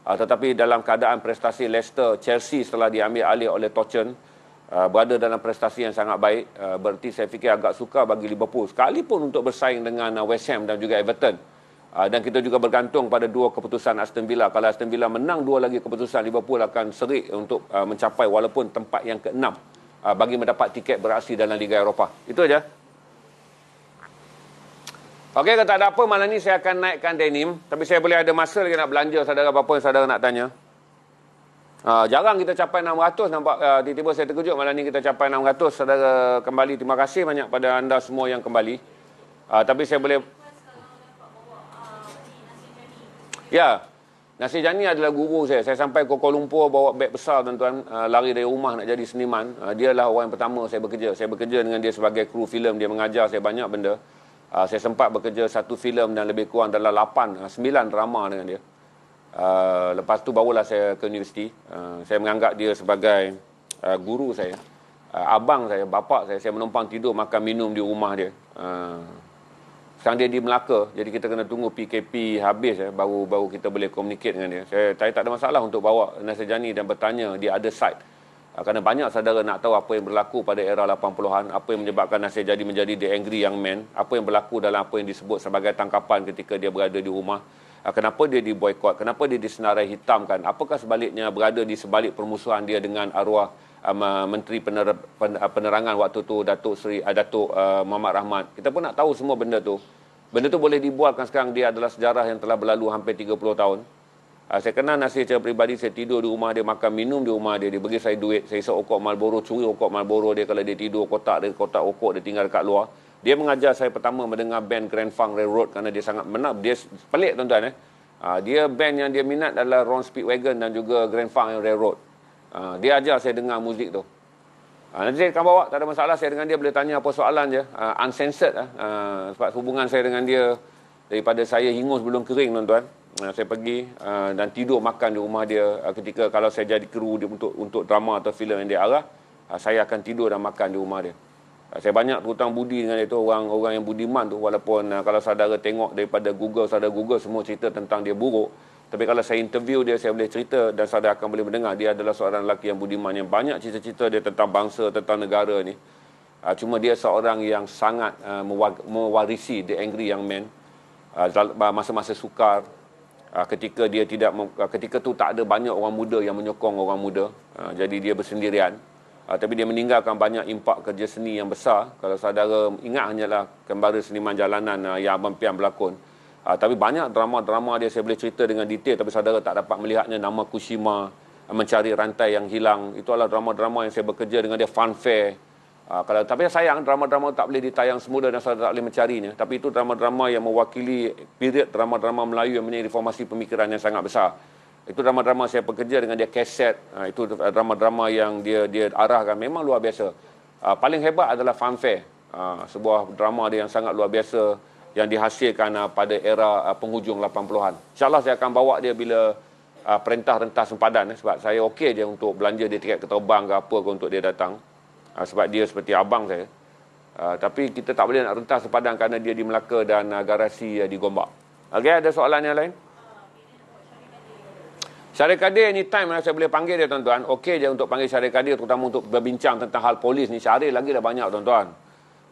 4. Tetapi dalam keadaan prestasi Leicester, Chelsea setelah diambil alih oleh Tuchel, berada dalam prestasi yang sangat baik. Berarti saya fikir agak sukar bagi Liverpool sekalipun untuk bersaing dengan West Ham dan juga Everton. Dan kita juga bergantung pada 2 keputusan Aston Villa. Kalau Aston Villa menang 2 lagi keputusan, Liverpool akan serik untuk mencapai walaupun tempat yang ke-6 bagi mendapat tiket beraksi dalam Liga Eropah. Itu aja. Okey, kalau tak ada apa, malam ni saya akan naikkan denim. Tapi saya boleh ada masa lagi nak belanja saudara, apa-apa yang saudara nak tanya. Jarang kita capai 600, nampak tiba-tiba saya terkejut malam ni kita capai 600. Saudara kembali, terima kasih banyak pada anda semua yang kembali. Tapi saya boleh... Ya, Nasir Jani adalah guru saya. Saya sampai ke Kuala Lumpur bawa beg besar tuan-tuan, lari dari rumah nak jadi seniman. Dia lah orang yang pertama saya bekerja. Saya bekerja dengan dia sebagai kru filem, dia mengajar saya banyak benda. Saya sempat bekerja 1 filem dan lebih kurang dalam 9 drama dengan dia. Lepas tu barulah saya ke universiti. Saya menganggap dia sebagai guru saya, abang saya, bapak saya. Saya menumpang tidur, makan, minum di rumah dia. Sekarang dia di Melaka, jadi kita kena tunggu PKP habis baru kita boleh communicate dengan dia. Saya tak ada masalah untuk bawa Nasir Jani dan bertanya di other side. Kerana banyak saudara nak tahu apa yang berlaku pada era 80-an, apa yang menyebabkan Nasir Jani menjadi the angry young man, apa yang berlaku dalam apa yang disebut sebagai tangkapan ketika dia berada di rumah. Kenapa dia diboykot, kenapa dia disenarai hitamkan, apakah sebaliknya berada di sebalik permusuhan dia dengan arwah Menteri Penerangan waktu tu, Datuk Muhammad Rahmat. Kita pun nak tahu semua benda tu. Benda tu boleh dibuatkan sekarang, dia adalah sejarah yang telah berlalu hampir 30 tahun. Saya kenal Nasir secara peribadi, saya tidur di rumah dia, makan minum di rumah dia, dia bagi saya duit, saya isap okok Marlboro, curi okok Marlboro dia kalau dia tidur, kotak okok dia tinggal dekat luar. Dia mengajar saya pertama mendengar band Grand Funk Railroad kerana dia sangat dia pelik tuan-tuan. Dia band yang dia minat adalah Ron Speedwagon dan juga Grand Funk Railroad. Dia ajar saya dengar muzik tu. Nanti saya akan bawa, tak ada masalah, saya dengan dia boleh tanya apa soalan je, uncensored sebab hubungan saya dengan dia daripada saya hingus belum kering tuan-tuan. Saya pergi dan tidur makan di rumah dia ketika kalau saya jadi kru dia untuk drama atau filem yang dia arah, saya akan tidur dan makan di rumah dia. Saya banyak berhutang budi dengan dia tu, orang yang budiman tu, walaupun kalau saudara tengok daripada Google, saudara Google semua cerita tentang dia buruk. Tapi kalau saya interview dia, saya boleh cerita dan saudara akan boleh mendengar dia adalah seorang lelaki yang budiman, yang banyak cerita-cerita dia tentang bangsa, tentang negara ni. Cuma dia seorang yang sangat mewarisi the angry young man. Masa-masa sukar, ketika tu tak ada banyak orang muda yang menyokong orang muda, jadi dia bersendirian. Tapi dia meninggalkan banyak impak kerja seni yang besar. Kalau saudara ingat hanyalah Kembara Seniman Jalanan yang Abang Pian berlakon. Tapi banyak drama-drama dia saya boleh cerita dengan detail, tapi saudara tak dapat melihatnya. Nama Kushima, Mencari Rantai Yang Hilang, itu adalah drama-drama yang saya bekerja dengan dia. Funfair. Tapi sayang drama-drama tak boleh ditayang semula dan saudara tak boleh mencarinya. Tapi itu drama-drama yang mewakili period drama-drama Melayu yang punya reformasi pemikiran yang sangat besar. Itu drama-drama saya bekerja dengan dia, kaset. Itu drama-drama yang dia arahkan memang luar biasa. Paling hebat adalah Funfair, sebuah drama dia yang sangat luar biasa yang dihasilkan pada era penghujung 80-an. InsyaAllah saya akan bawa dia bila perintah rentas sempadan, sebab saya okey je untuk belanja dia tiket terbang ke apa ke untuk dia datang, sebab dia seperti abang saya. Tapi kita tak boleh nak rentas sempadan kerana dia di Melaka dan garasi di Gombak. Okey, ada soalan yang lain? Syarif Kadir anytime saya boleh panggil dia tuan-tuan. Okey je untuk panggil Syarif Kadir, terutama untuk berbincang tentang hal polis ni. Syarif lagi dah banyak tuan-tuan.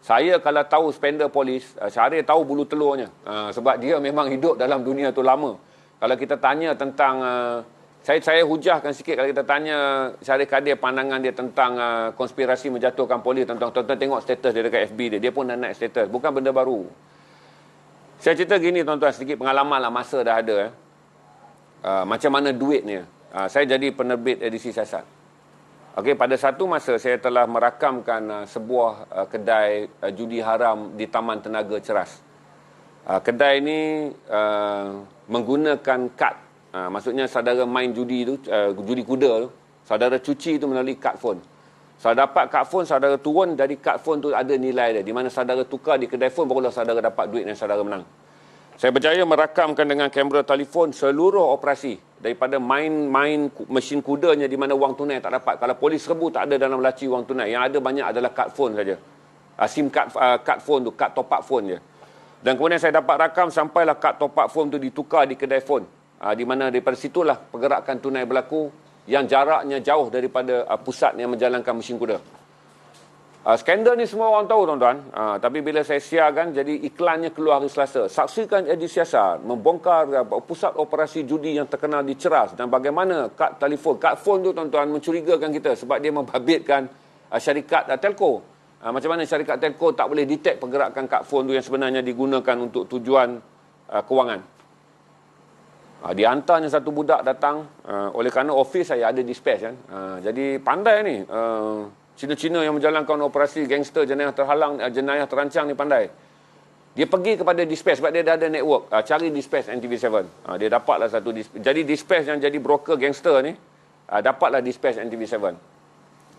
Saya kalau tahu spender polis, Syarif tahu bulu telurnya. Sebab dia memang hidup dalam dunia tu lama. Kalau kita tanya tentang, saya hujahkan sikit kalau kita tanya Syarif Kadir pandangan dia tentang konspirasi menjatuhkan polis. Tuan-tuan tengok status dia dekat FB dia. Dia pun dah naik status. Bukan benda baru. Saya cerita gini tuan-tuan, sedikit pengalaman lah, masa dah ada. Macam mana duitnya. Saya jadi penerbit edisi siasat. Okey, pada satu masa saya telah merakamkan sebuah kedai judi haram di Taman Tenaga Ceras. Kedai ini menggunakan kad. Maksudnya saudara main judi tu, judi kuda tu, saudara cuci tu melalui kad phone. Saudara dapat kad phone, saudara turun dari kad phone tu ada nilai dia, di mana saudara tukar di kedai phone barulah saudara dapat duit yang saudara menang. Saya berjaya merakamkan dengan kamera telefon seluruh operasi. Daripada main mesin kudanya di mana wang tunai tak dapat. Kalau polis serbu tak ada dalam laci wang tunai. Yang ada banyak adalah kad phone saja. SIM card phone tu, kad top up phone je. Dan kemudian saya dapat rakam sampailah kad top up phone tu ditukar di kedai phone. Di mana daripada situlah pergerakan tunai berlaku yang jaraknya jauh daripada pusat yang menjalankan mesin kuda. Skandal ni semua orang tahu tuan-tuan. Tapi bila saya siarkan, jadi iklannya keluar hari Selasa. Saksikan Edi Siasat membongkar pusat operasi judi yang terkenal di Ceras dan bagaimana kad phone tu tuan-tuan mencurigakan kita sebab dia membabitkan syarikat telco. Macam mana syarikat telco tak boleh detect pergerakan kad phone tu yang sebenarnya digunakan untuk tujuan kewangan. Dia hantarnya satu budak datang oleh kerana office saya ada dispatch kan. Jadi pandai ni. Cina-Cina yang menjalankan operasi gangster jenayah terhalang, jenayah terancang ni pandai. Dia pergi kepada dispatch sebab dia dah ada network. Cari dispatch NTV7. Dia dapatlah satu dispatch. Jadi dispatch yang jadi broker gangster ni, dapatlah dispatch NTV7.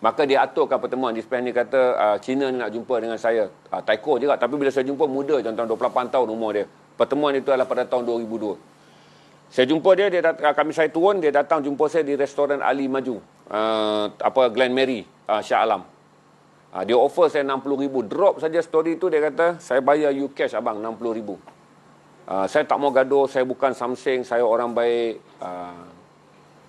Maka dia aturkan pertemuan. Dispatch ni kata, Cina ni nak jumpa dengan saya. Taiko je lah. Tapi bila saya jumpa, muda tuan-tuan, 28 tahun umur dia. Pertemuan itu adalah pada tahun 2002. Saya jumpa dia, saya turun, dia datang jumpa saya di restoran Ali Maju. Glen Mary, Shah Alam. Dia offer saya RM60,000. Drop saja story tu, dia kata, saya bayar you cash abang, RM60,000. Saya tak mau gaduh, saya bukan something, saya orang baik.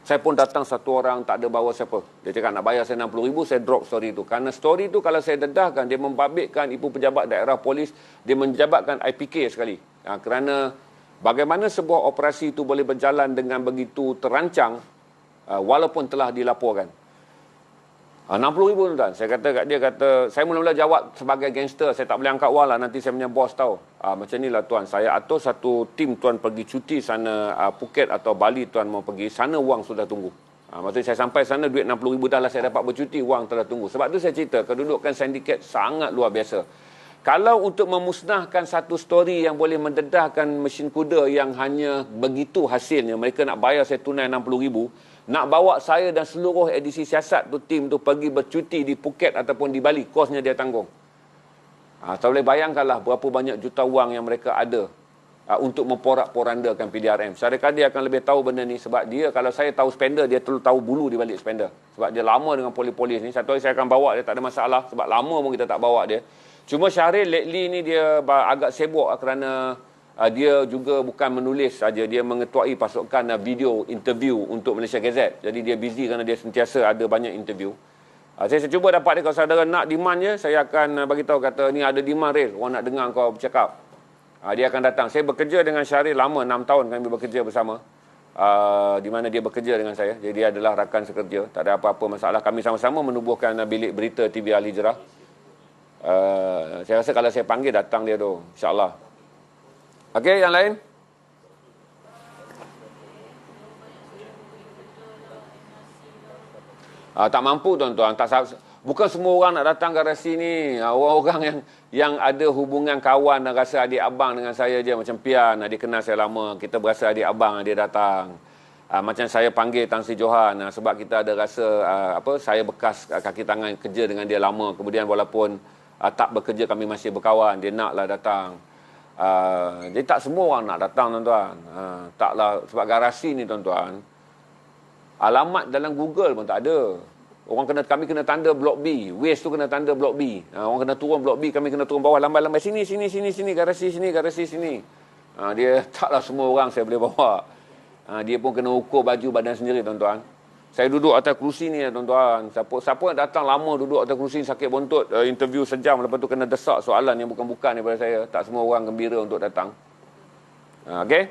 Saya pun datang satu orang, tak ada bawa siapa. Dia cakap nak bayar saya RM60,000, saya drop story tu. Kerana story tu kalau saya dedahkan, dia membabitkan ibu pejabat daerah polis, dia menjabatkan IPK sekali. Kerana bagaimana sebuah operasi itu boleh berjalan dengan begitu terancang, walaupun telah dilaporkan. RM60,000 tuan. Saya kata kat dia, saya mula-mula jawab sebagai gangster, saya tak boleh angkat wang lah, nanti saya punya bos tahu. Macam ni lah tuan, saya atur satu tim tuan pergi cuti sana Phuket atau Bali tuan mau pergi, sana wang sudah tunggu. Maksudnya saya sampai sana duit RM60,000 dah lah saya dapat bercuti, wang telah tunggu. Sebab tu saya cerita, kedudukan sindiket sangat luar biasa. Kalau untuk memusnahkan satu story yang boleh mendedahkan mesin kuda yang hanya begitu hasilnya, mereka nak bayar saya tunai RM60,000, nak bawa saya dan seluruh edisi siasat tu, tim tu pergi bercuti di Phuket ataupun di Bali, kosnya dia tanggung. Tak boleh bayangkanlah berapa banyak juta wang yang mereka ada untuk memporak-porandakan PDRM. Syarikat dia akan lebih tahu benda ni sebab dia, kalau saya tahu spender, dia tahu bulu di balik spender. Sebab dia lama dengan polis-polis ni. Satu hari saya akan bawa dia, tak ada masalah. Sebab lama pun kita tak bawa dia. Cuma Syahril lately ni dia agak sibuk kerana dia juga bukan menulis saja, dia mengetuai pasukan video interview untuk Malaysia Gazette. Jadi dia busy kerana dia sentiasa ada banyak interview. Saya cuba dapat dia, kalau saudara nak demand je, saya akan bagi tahu, kata ni ada demand Ril, orang nak dengar kau bercakap. Dia akan datang. Saya bekerja dengan Syahril lama, 6 tahun kami bekerja bersama. Di mana dia bekerja dengan saya. Jadi dia adalah rakan sekerja. Tak ada apa-apa masalah. Kami sama-sama menubuhkan bilik berita TV Al Hijrah. Saya rasa kalau saya panggil datang dia tu, insyaAllah. Okey, yang lain? Tak mampu tuan-tuan. Bukan semua orang nak datang garasi ni. Orang-orang yang ada hubungan kawan dan rasa adik abang dengan saya je. Macam Pian, dia kenal saya lama. Kita berasa adik abang, dia datang. Macam saya panggil Tan Sri Johan, sebab kita ada rasa saya bekas kaki tangan kerja dengan dia lama. Kemudian walaupun tak bekerja, kami masih berkawan. Dia naklah datang. Jadi tak semua orang nak datang tuan-tuan. Taklah, sebab garasi ni tuan-tuan, alamat dalam Google pun tak ada. Kami kena tanda blok B. Waste tu kena tanda blok B. Orang kena turun blok B, kami kena turun bawah, lambai-lambai sini, garasi sini. Dia taklah semua orang saya boleh bawa. Dia pun kena ukur baju badan sendiri tuan-tuan. Saya duduk atas kerusi ni tuan-tuan. Siapa yang datang lama duduk atas kerusi sakit bontot, interview sejam, lepas tu kena desak soalan yang bukan-bukan daripada saya. Tak semua orang gembira untuk datang. Okey?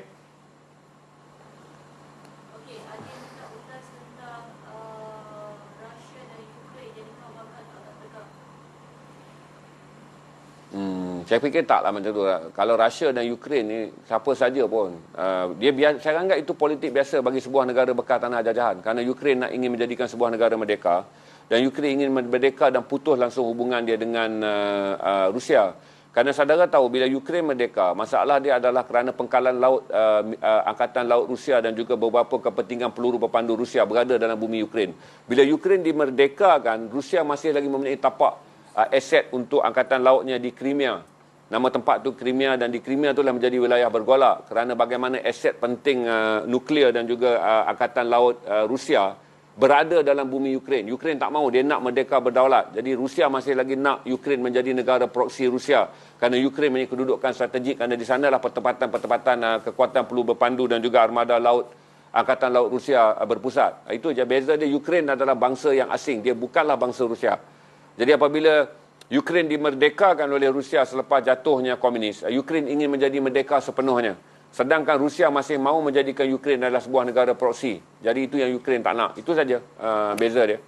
Okey, ada yang nak ulas tentang Rusia dan Ukraine, jadi kau bakal tak tegak? Saya fikir taklah macam tu. Kalau Rusia dan Ukraine ni, siapa saja pun, saya anggap itu politik biasa bagi sebuah negara bekas tanah jajahan. Kerana Ukraine ingin menjadikan sebuah negara merdeka, dan Ukraine ingin merdeka dan putus langsung hubungan dia dengan Rusia. Kerana saudara tahu, bila Ukraine merdeka, masalah dia adalah kerana pengkalan laut, Angkatan Laut Rusia dan juga beberapa kepentingan peluru berpandu Rusia berada dalam bumi Ukraine. Bila Ukraine dimerdekakan, Rusia masih lagi mempunyai tapak aset untuk angkatan lautnya di Crimea. Nama tempat tu Crimea, dan di Crimea itulah menjadi wilayah bergolak kerana bagaimana aset penting nuklear dan juga angkatan laut Rusia berada dalam bumi Ukraine. Ukraine tak mahu, dia nak merdeka berdaulat. Jadi Rusia masih lagi nak Ukraine menjadi negara proksi Rusia kerana Ukraine mempunyai kedudukan strategik, kerana di sanalah pertempatan kekuatan peluru berpandu dan juga armada laut angkatan laut Rusia berpusat. Itu je beza dia. Ukraine adalah bangsa yang asing, dia bukanlah bangsa Rusia. Jadi apabila Ukraine dimerdekakan oleh Rusia selepas jatuhnya komunis. Ukraine ingin menjadi merdeka sepenuhnya. Sedangkan Rusia masih mahu menjadikan Ukraine adalah sebuah negara proksi. Jadi itu yang Ukraine tak nak. Itu saja beza dia.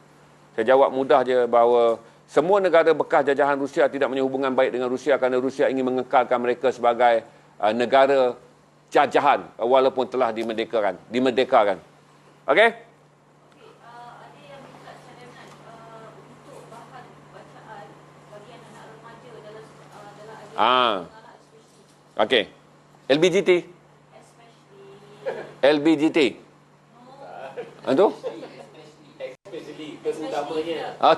Saya jawab mudah je bahawa semua negara bekas jajahan Rusia tidak punya hubungan baik dengan Rusia kerana Rusia ingin mengekalkan mereka sebagai negara jajahan walaupun telah dimerdekakan. Okey? Ada yang minta cadangan untuk bahan bacaan bagi anak-anak remaja dalam anak especially. Okey. LBGT. LBGT. Itu?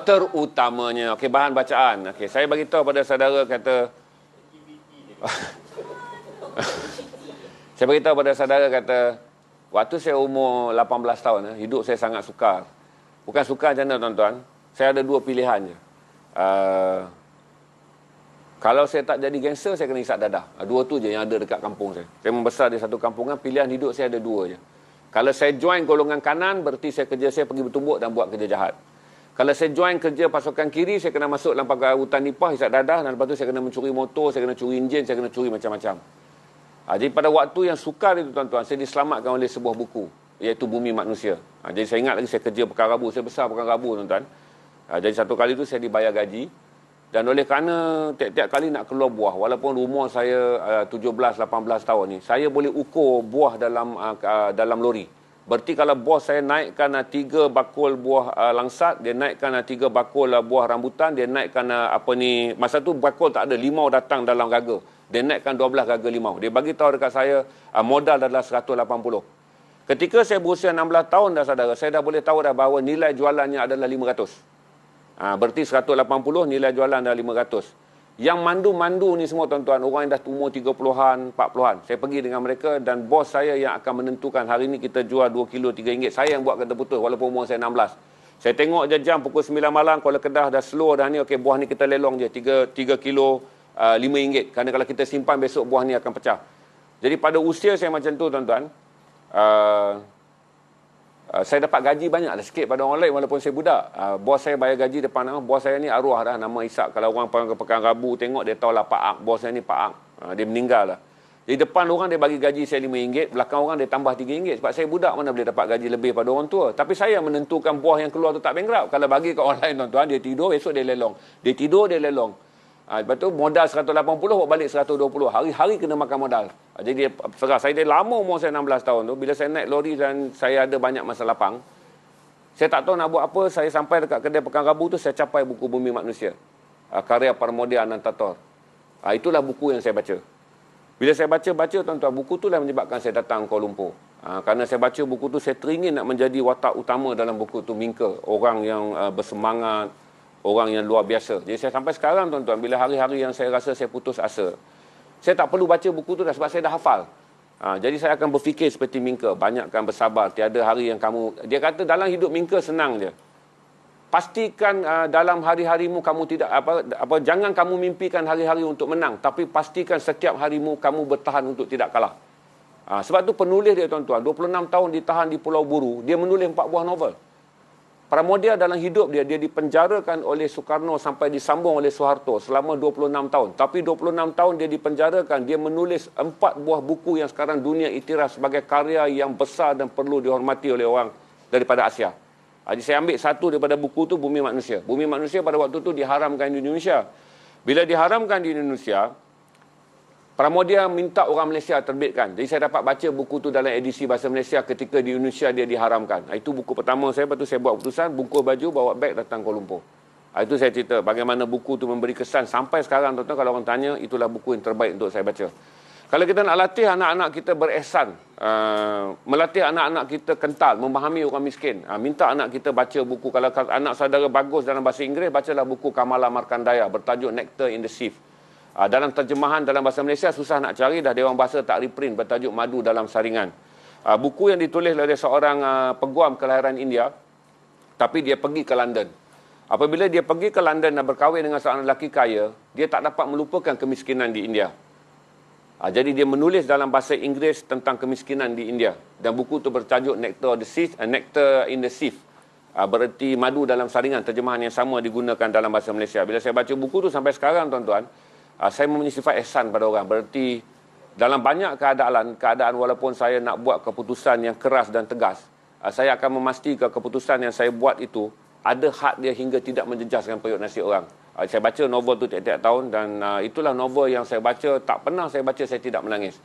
Terutamanya. Okey, bahan bacaan. Okey, saya bagi tahu pada saudara kata saya bagi tahu pada saudara kata waktu saya umur 18 tahun, hidup saya sangat sukar. Bukan sukar macam mana tuan-tuan? Saya ada dua pilihan je. Kalau saya tak jadi gangster, saya kena isap dadah. Dua tu je yang ada dekat kampung saya. Saya membesar di satu kampungan, pilihan hidup saya ada dua je. Kalau saya join golongan kanan, berarti saya pergi bertumbuk dan buat kerja jahat. Kalau saya join kerja pasukan kiri, saya kena masuk dalam hutan nipah, isap dadah, dan lepas tu saya kena mencuri motor, saya kena curi enjin, saya kena curi macam-macam. Jadi pada waktu yang sukar itu tuan-tuan, saya diselamatkan oleh sebuah buku, iaitu Bumi Manusia. Jadi saya ingat lagi saya kerja Pekan Rabu, saya besar Pekan Rabu tuan-tuan. Jadi satu kali tu saya dibayar gaji. Dan oleh kerana tiap-tiap kali nak keluar buah, walaupun umur saya 17-18 tahun ni, saya boleh ukur buah dalam lori. Berarti kalau bos saya naikkan 3 bakul buah langsat, dia naikkan 3 bakul buah rambutan, dia naikkan masa tu bakul tak ada, limau datang dalam gaga. Dia naikkan 12 gaga limau. Dia bagi tahu dekat saya modal adalah 180. Ketika saya berusia 16 tahun dah saudara, saya dah boleh tahu dah bahawa nilai jualannya adalah 500. Berarti 180 nilai jualan dah 500. Yang mandu-mandu ni semua tuan-tuan, orang yang dah umur 30-an, 40-an. Saya pergi dengan mereka dan bos saya yang akan menentukan hari ni kita jual 2 kilo RM3. Saya yang buat kata putus walaupun umur saya 16. Saya tengok je jam pukul 9 malam, kalau Kedah dah slow dah ni, okey buah ni kita lelong je 3 kilo RM5. Kerana kalau kita simpan besok buah ni akan pecah. Jadi pada usia saya macam tu tuan-tuan, saya dapat gaji banyak lah sikit pada orang lain walaupun saya budak. Bos saya bayar gaji depan bos saya ni arwah dah, nama Ishak. Kalau orang Pekan Rabu tengok dia tahulah Pak Ak. Bos saya ni Pak Ak. Dia meninggal lah. Jadi depan orang dia bagi gaji saya RM5, belakang orang dia tambah RM3. Sebab saya budak mana boleh dapat gaji lebih pada orang tua. Tapi saya menentukan buah yang keluar tu tak bankrupt. Kalau bagi ke orang lain tuan-tuan, dia tidur esok dia lelong. Dia tidur dia lelong. Lepas tu modal 180 buat balik 120. Hari-hari kena makan modal. Jadi dia serah. Saya dah lama umur saya 16 tahun tu. Bila saya naik lori dan saya ada banyak masa lapang, saya tak tahu nak buat apa. Saya sampai dekat kedai Pekan Rabu tu, saya capai buku Bumi Manusia. Karya Parmodia Anantator. Itulah buku yang saya baca. Bila saya baca tuan-tuan, buku tu lah menyebabkan saya datang ke Kuala Lumpur. Kerana saya baca buku tu, saya teringin nak menjadi watak utama dalam buku tu, Minka. Orang yang bersemangat, orang yang luar biasa. Jadi saya sampai sekarang tuan-tuan, bila hari-hari yang saya rasa saya putus asa, saya tak perlu baca buku tu dah sebab saya dah hafal. Jadi saya akan berfikir seperti Minka, banyakkan bersabar, tiada hari yang kamu... Dia kata dalam hidup Minka senang je. Pastikan dalam hari-harimu kamu tidak jangan kamu mimpikan hari-hari untuk menang, tapi pastikan setiap harimu kamu bertahan untuk tidak kalah. Sebab tu penulis dia tuan-tuan, 26 tahun ditahan di Pulau Buru, dia menulis 4 buah novel. Pramodia dalam hidup dia dipenjarakan oleh Soekarno sampai disambung oleh Soeharto selama 26 tahun. Tapi 26 tahun dia dipenjarakan, dia menulis 4 buah buku yang sekarang dunia iktiraf sebagai karya yang besar dan perlu dihormati oleh orang daripada Asia. Jadi saya ambil satu daripada buku tu, Bumi Manusia. Bumi Manusia pada waktu tu diharamkan di Indonesia. Bila diharamkan di Indonesia, Pramodia minta orang Malaysia terbitkan. Jadi saya dapat baca buku tu dalam edisi bahasa Malaysia ketika di Indonesia dia diharamkan. Itu buku pertama saya. Lepas tu saya buat keputusan, bungkus baju, bawa beg, datang Kuala Lumpur. Itu saya cerita bagaimana buku tu memberi kesan. Sampai sekarang tuan-tuan, kalau orang tanya, itulah buku yang terbaik untuk saya baca. Kalau kita nak latih anak-anak kita berihsan, melatih anak-anak kita kental, memahami orang miskin, minta anak kita baca buku. Kalau anak saudara bagus dalam bahasa Inggeris, bacalah buku Kamala Markandaya bertajuk Nectar in the Sieve. Dalam terjemahan dalam bahasa Malaysia susah nak cari, dah Dewan Bahasa tak reprint, bertajuk Madu dalam Saringan. Buku yang ditulis oleh seorang peguam kelahiran India, tapi dia pergi ke London. Apabila dia pergi ke London dan berkahwin dengan seorang lelaki kaya, dia tak dapat melupakan kemiskinan di India. Jadi dia menulis dalam bahasa Inggeris tentang kemiskinan di India. Dan buku itu bertajuk Nectar in the Sieve. bererti madu dalam saringan, terjemahan yang sama digunakan dalam bahasa Malaysia. Bila saya baca buku tu sampai sekarang tuan-tuan, saya mempunyai sifat ihsan pada orang. Bererti dalam banyak keadaan walaupun saya nak buat keputusan yang keras dan tegas, saya akan memastikan keputusan yang saya buat itu ada hak dia hingga tidak menjejaskan periuk nasib orang. Saya baca novel tu tiap-tiap tahun dan itulah novel yang saya baca, tak pernah saya baca saya tidak menangis.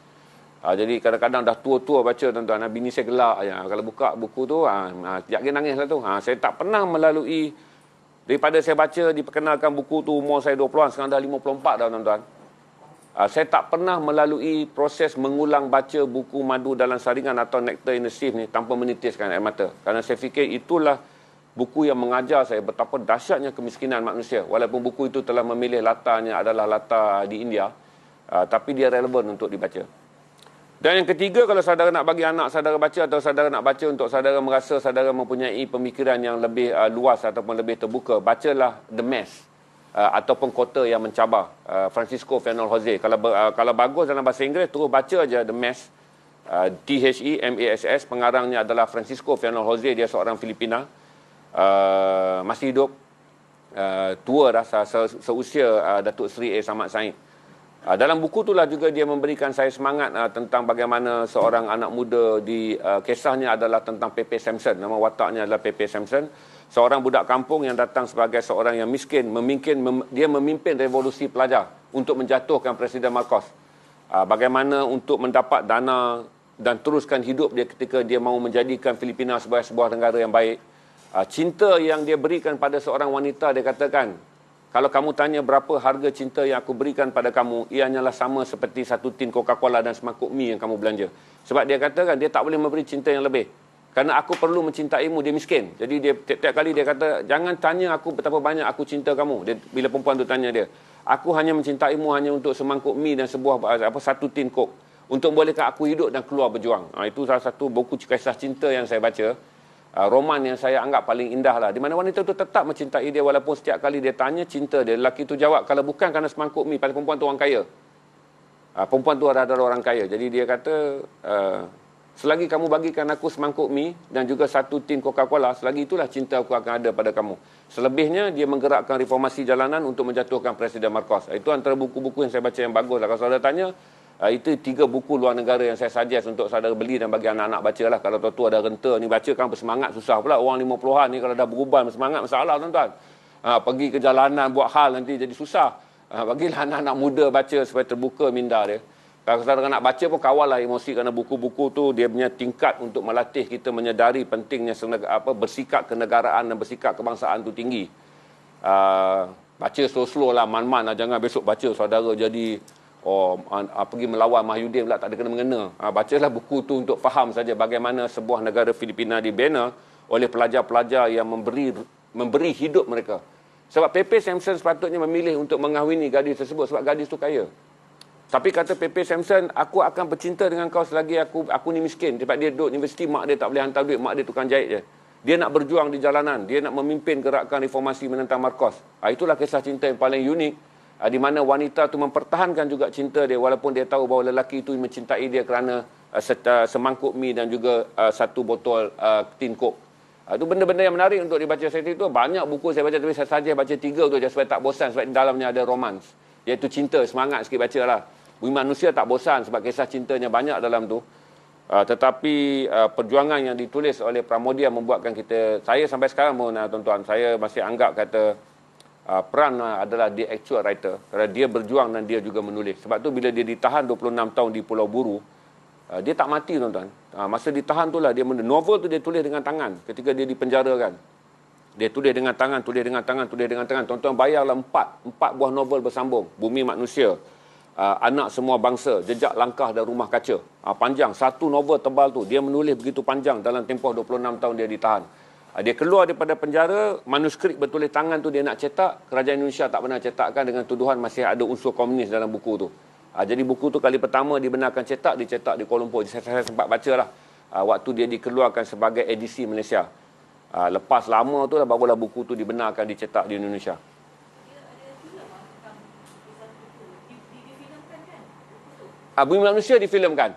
Jadi kadang-kadang dah tua-tua baca tuan-tuan, bini saya gelak. Kalau buka buku tu, sekejap lagi nangis lah tu. Saya tak pernah melalui, daripada saya baca, diperkenalkan buku tu umur saya 20-an, sekarang dah 54 dah tuan-tuan. Saya tak pernah melalui proses mengulang baca buku Madu Dalam Saringan atau Nectar in the Sieve ni tanpa menitiskan air mata. Kerana saya fikir itulah buku yang mengajar saya betapa dahsyatnya kemiskinan manusia. Walaupun buku itu telah memilih latarnya adalah latar di India, tapi dia relevan untuk dibaca. Dan yang ketiga, kalau saudara nak bagi anak saudara baca atau saudara nak baca untuk saudara merasa saudara mempunyai pemikiran yang lebih luas ataupun lebih terbuka, bacalah The Mass ataupun Kota yang Mencabar, Francisco Fernando Jose. Kalau bagus dalam bahasa Inggeris, terus baca aja The Mass, THEMASS. Pengarangnya adalah Francisco Fernando Jose, dia seorang Filipina, masih hidup, tua dah, seusia Datuk Seri A. Samad Said. Dalam buku itulah juga dia memberikan saya semangat tentang bagaimana seorang anak muda kisahnya adalah tentang Pepe Samson. Nama wataknya adalah Pepe Samson. Seorang budak kampung yang datang sebagai seorang yang miskin. Dia memimpin revolusi pelajar untuk menjatuhkan Presiden Marcos. Bagaimana untuk mendapat dana dan teruskan hidup dia ketika dia mahu menjadikan Filipina sebagai sebuah negara yang baik. Cinta yang dia berikan pada seorang wanita, dia katakan, kalau kamu tanya berapa harga cinta yang aku berikan pada kamu, ia hanyalah sama seperti satu tin Coca-Cola dan semangkuk mi yang kamu belanja. Sebab dia katakan dia tak boleh memberi cinta yang lebih. Kerana aku perlu mencintaimu, dia miskin. Jadi dia tiap-tiap kali dia kata, jangan tanya aku betapa banyak aku cinta kamu. Bila perempuan tu tanya dia, aku hanya mencintaimu hanya untuk semangkuk mi dan satu tin Coke. Untuk bolehkan aku hidup dan keluar berjuang. Itu salah satu buku kisah cinta yang saya baca. Roman yang saya anggap paling indah lah. Di mana wanita itu tetap mencintai dia walaupun setiap kali dia tanya cinta dia. Lelaki itu jawab, kalau bukan kerana semangkuk mi, paling perempuan tu orang kaya. Perempuan tu adalah orang kaya. Jadi dia kata, selagi kamu bagikan aku semangkuk mi dan juga satu tin Coca-Cola, selagi itulah cinta aku akan ada pada kamu. Selebihnya, dia menggerakkan reformasi jalanan untuk menjatuhkan Presiden Marcos. Itu antara buku-buku yang saya baca yang bagus lah. Kalau saudara tanya, itu 3 buku luar negara yang saya suggest untuk saudara beli dan bagi anak-anak baca lah. Kalau tua-tua ada renta ni baca kan bersemangat, susah pula. Orang 50-an ni kalau dah berubah bersemangat, masalah tuan-tuan. Pergi ke jalanan buat hal nanti jadi susah. Bagilah anak-anak muda baca supaya terbuka minda dia. Kalau saudara nak baca pun kawal lah emosi, kerana buku-buku tu dia punya tingkat untuk melatih kita menyedari pentingnya bersikap kenegaraan dan bersikap kebangsaan tu tinggi. Baca slow-slow lah, man-man lah. Jangan besok baca saudara jadi pergi melawan Mahyudin pula, tak ada kena-mengena. Bacalah buku tu untuk faham saja bagaimana sebuah negara Filipina dibina oleh pelajar-pelajar yang memberi hidup mereka. Sebab Pepe Samson sepatutnya memilih untuk mengahwini gadis tersebut sebab gadis tu kaya. Tapi kata Pepe Samson, aku akan bercinta dengan kau selagi aku ni miskin. Sebab dia duduk universiti, mak dia tak boleh hantar duit, mak dia tukang jahit je. Dia nak berjuang di jalanan, dia nak memimpin gerakan reformasi menentang Marcos. Itulah kisah cinta yang paling unik. Di mana wanita tu mempertahankan juga cinta dia walaupun dia tahu bahawa lelaki itu mencintai dia kerana semangkuk mi dan juga satu botol tin Coke. Itu benda-benda yang menarik untuk dibaca. Saya itu banyak buku saya baca, tapi saya saja baca 3 tu je supaya tak bosan, sebab di dalamnya ada romans, iaitu cinta. Semangat sikit baca lah. Bumi manusia tak bosan sebab kisah cintanya banyak dalam tu. Tetapi perjuangan yang ditulis oleh Pramodia membuatkan saya sampai sekarang pun tuan-tuan, saya masih anggap kata Pran adalah dia actual writer, kerana dia berjuang dan dia juga menulis. Sebab tu bila dia ditahan 26 tahun di Pulau Buru, dia tak mati tuan-tuan. Masa ditahan tu lah dia novel tu dia tulis dengan tangan ketika dia dipenjarakan. Dia tulis dengan tangan. Tuan-tuan bayarlah 4 buah novel bersambung. Bumi Manusia, Anak Semua Bangsa, Jejak Langkah dan Rumah Kaca. Panjang, satu novel tebal tu dia menulis begitu panjang dalam tempoh 26 tahun dia ditahan. Dia keluar daripada penjara, manuskrip bertulis tangan tu dia nak cetak, kerajaan Indonesia tak pernah cetakkan dengan tuduhan masih ada unsur komunis dalam buku tu. Jadi buku tu kali pertama dibenarkan dicetak di Kuala Lumpur. Saya sempat baca lah waktu dia dikeluarkan sebagai edisi Malaysia. Lepas lama tu lah barulah buku tu dibenarkan dicetak di Indonesia. Bumi Manusia difilmkan.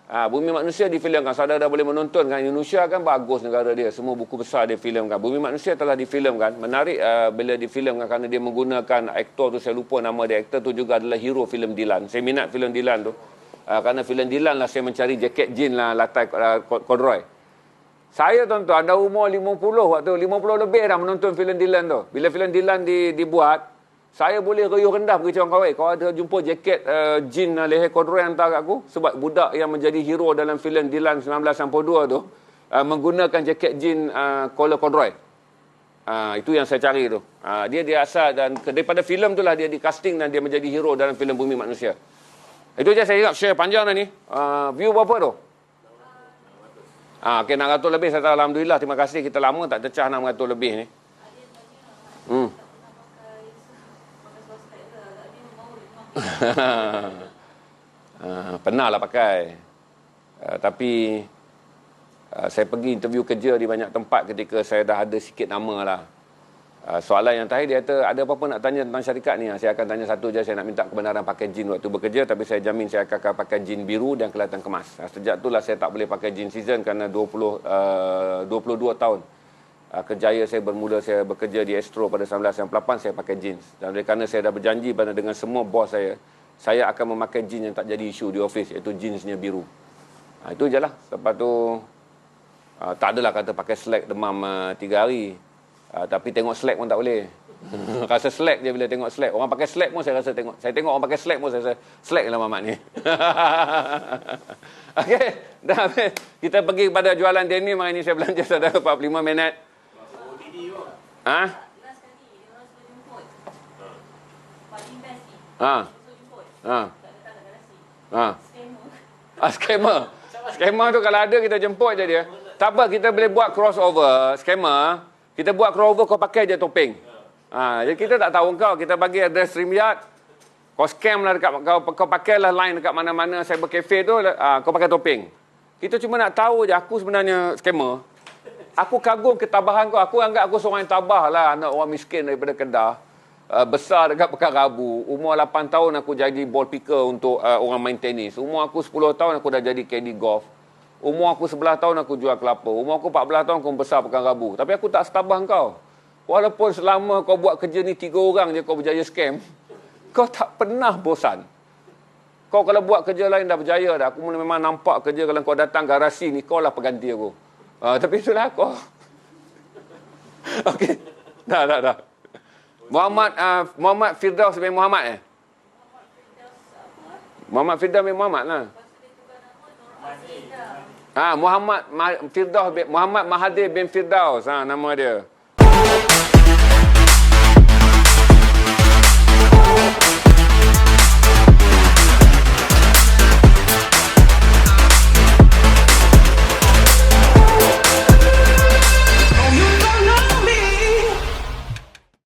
Bumi Manusia difilmkan. Saudara boleh menonton kan. Indonesia kan bagus negara dia. Semua buku besar dia filmkan. Bumi Manusia telah difilmkan. Menarik bila difilmkan kerana dia menggunakan aktor tu, saya lupa nama dia. Aktor tu juga adalah hero filem Dylan. Saya minat filem Dylan tu. Kerana filem Dylan lah saya mencari jaket jin lah latai corduroy. Saya tuan-tuan ada umur 50 waktu. 50 lebih dah menonton filem Dylan tu. Bila filem Dylan dibuat, saya boleh reyuh rendah pergi cawan-kawan. Kalau ada jumpa jaket jin leher corduroy hantar kat aku. Sebab budak yang menjadi hero dalam filem Dylan 1992 tu menggunakan jaket jin collar corduroy. Itu yang saya cari tu. Dia asal dan daripada filem tu lah dia di casting dan dia menjadi hero dalam filem Bumi Manusia. Itu je saya ingat share panjang dah ni. View berapa tu? Okay, 600 lebih. Saya tahu Alhamdulillah. Terima kasih. Kita lama tak cecah 600 lebih ni. Pernah lah pakai. Tapi saya pergi interview kerja di banyak tempat ketika saya dah ada sikit nama lah. Soalan yang terakhir dia kata, ada apa-apa nak tanya tentang syarikat ni? Saya akan tanya satu je, saya nak minta kebenaran pakai jin waktu bekerja, tapi saya jamin saya akan pakai jin biru dan kelihatan kemas. Sejak itulah saya tak boleh pakai jin season kerana 22 tahun kerjaya saya bermula saya bekerja di Astro pada 1998, saya pakai jeans. Dan oleh kerana saya dah berjanji dengan semua bos saya akan memakai jeans yang tak jadi isu di office, iaitu jeansnya biru. Itu je lah. Lepas tu tak adalah kata pakai slack demam 3 hari. Tapi tengok slack pun tak boleh. Rasa slack je bila tengok slack. Orang pakai slack pun saya rasa tengok. Saya tengok orang pakai slack pun saya rasa slack lah Mamat ni. Okey, dah habis. Kita pergi kepada jualan denim. Hari ni saya belanja saudara 45 minit. Ha? Scammer. Scammer tu kalau ada kita jemput je dia. Tak apa, kita boleh buat crossover. Scammer, kita buat crossover kau pakai je topeng. Jadi kita tak tahu kau. Kita bagi address StreamYard. Kau scam lah dekat kau pakailah line dekat mana-mana cyber cafe tu, kau pakai topeng. Kita cuma nak tahu je aku sebenarnya scammer. Aku kagum ketabahan kau. Aku anggap aku seorang yang tabah lah, anak orang miskin daripada Kedah. Besar dekat Pekan Rabu. Umur 8 tahun aku jadi ball picker untuk orang main tenis. Umur aku 10 tahun aku dah jadi caddy golf. Umur aku 11 tahun aku jual kelapa. Umur aku 14 tahun aku besar Pekan Rabu. Tapi aku tak setabah kau. Walaupun selama kau buat kerja ni 3 orang je kau berjaya scam, kau tak pernah bosan. Kau kalau buat kerja lain dah berjaya dah. Aku memang nampak kerja kalau kau datang garasi ni, kau lah pengganti aku. Tapi itulah kau. Okey. Dah. Muhammad Firdaus bin Muhammad Muhammad Firdaus bin Muhammad lah. Muhammad Firdaus bin Muhammad Mahathir bin Firdaus, nama dia.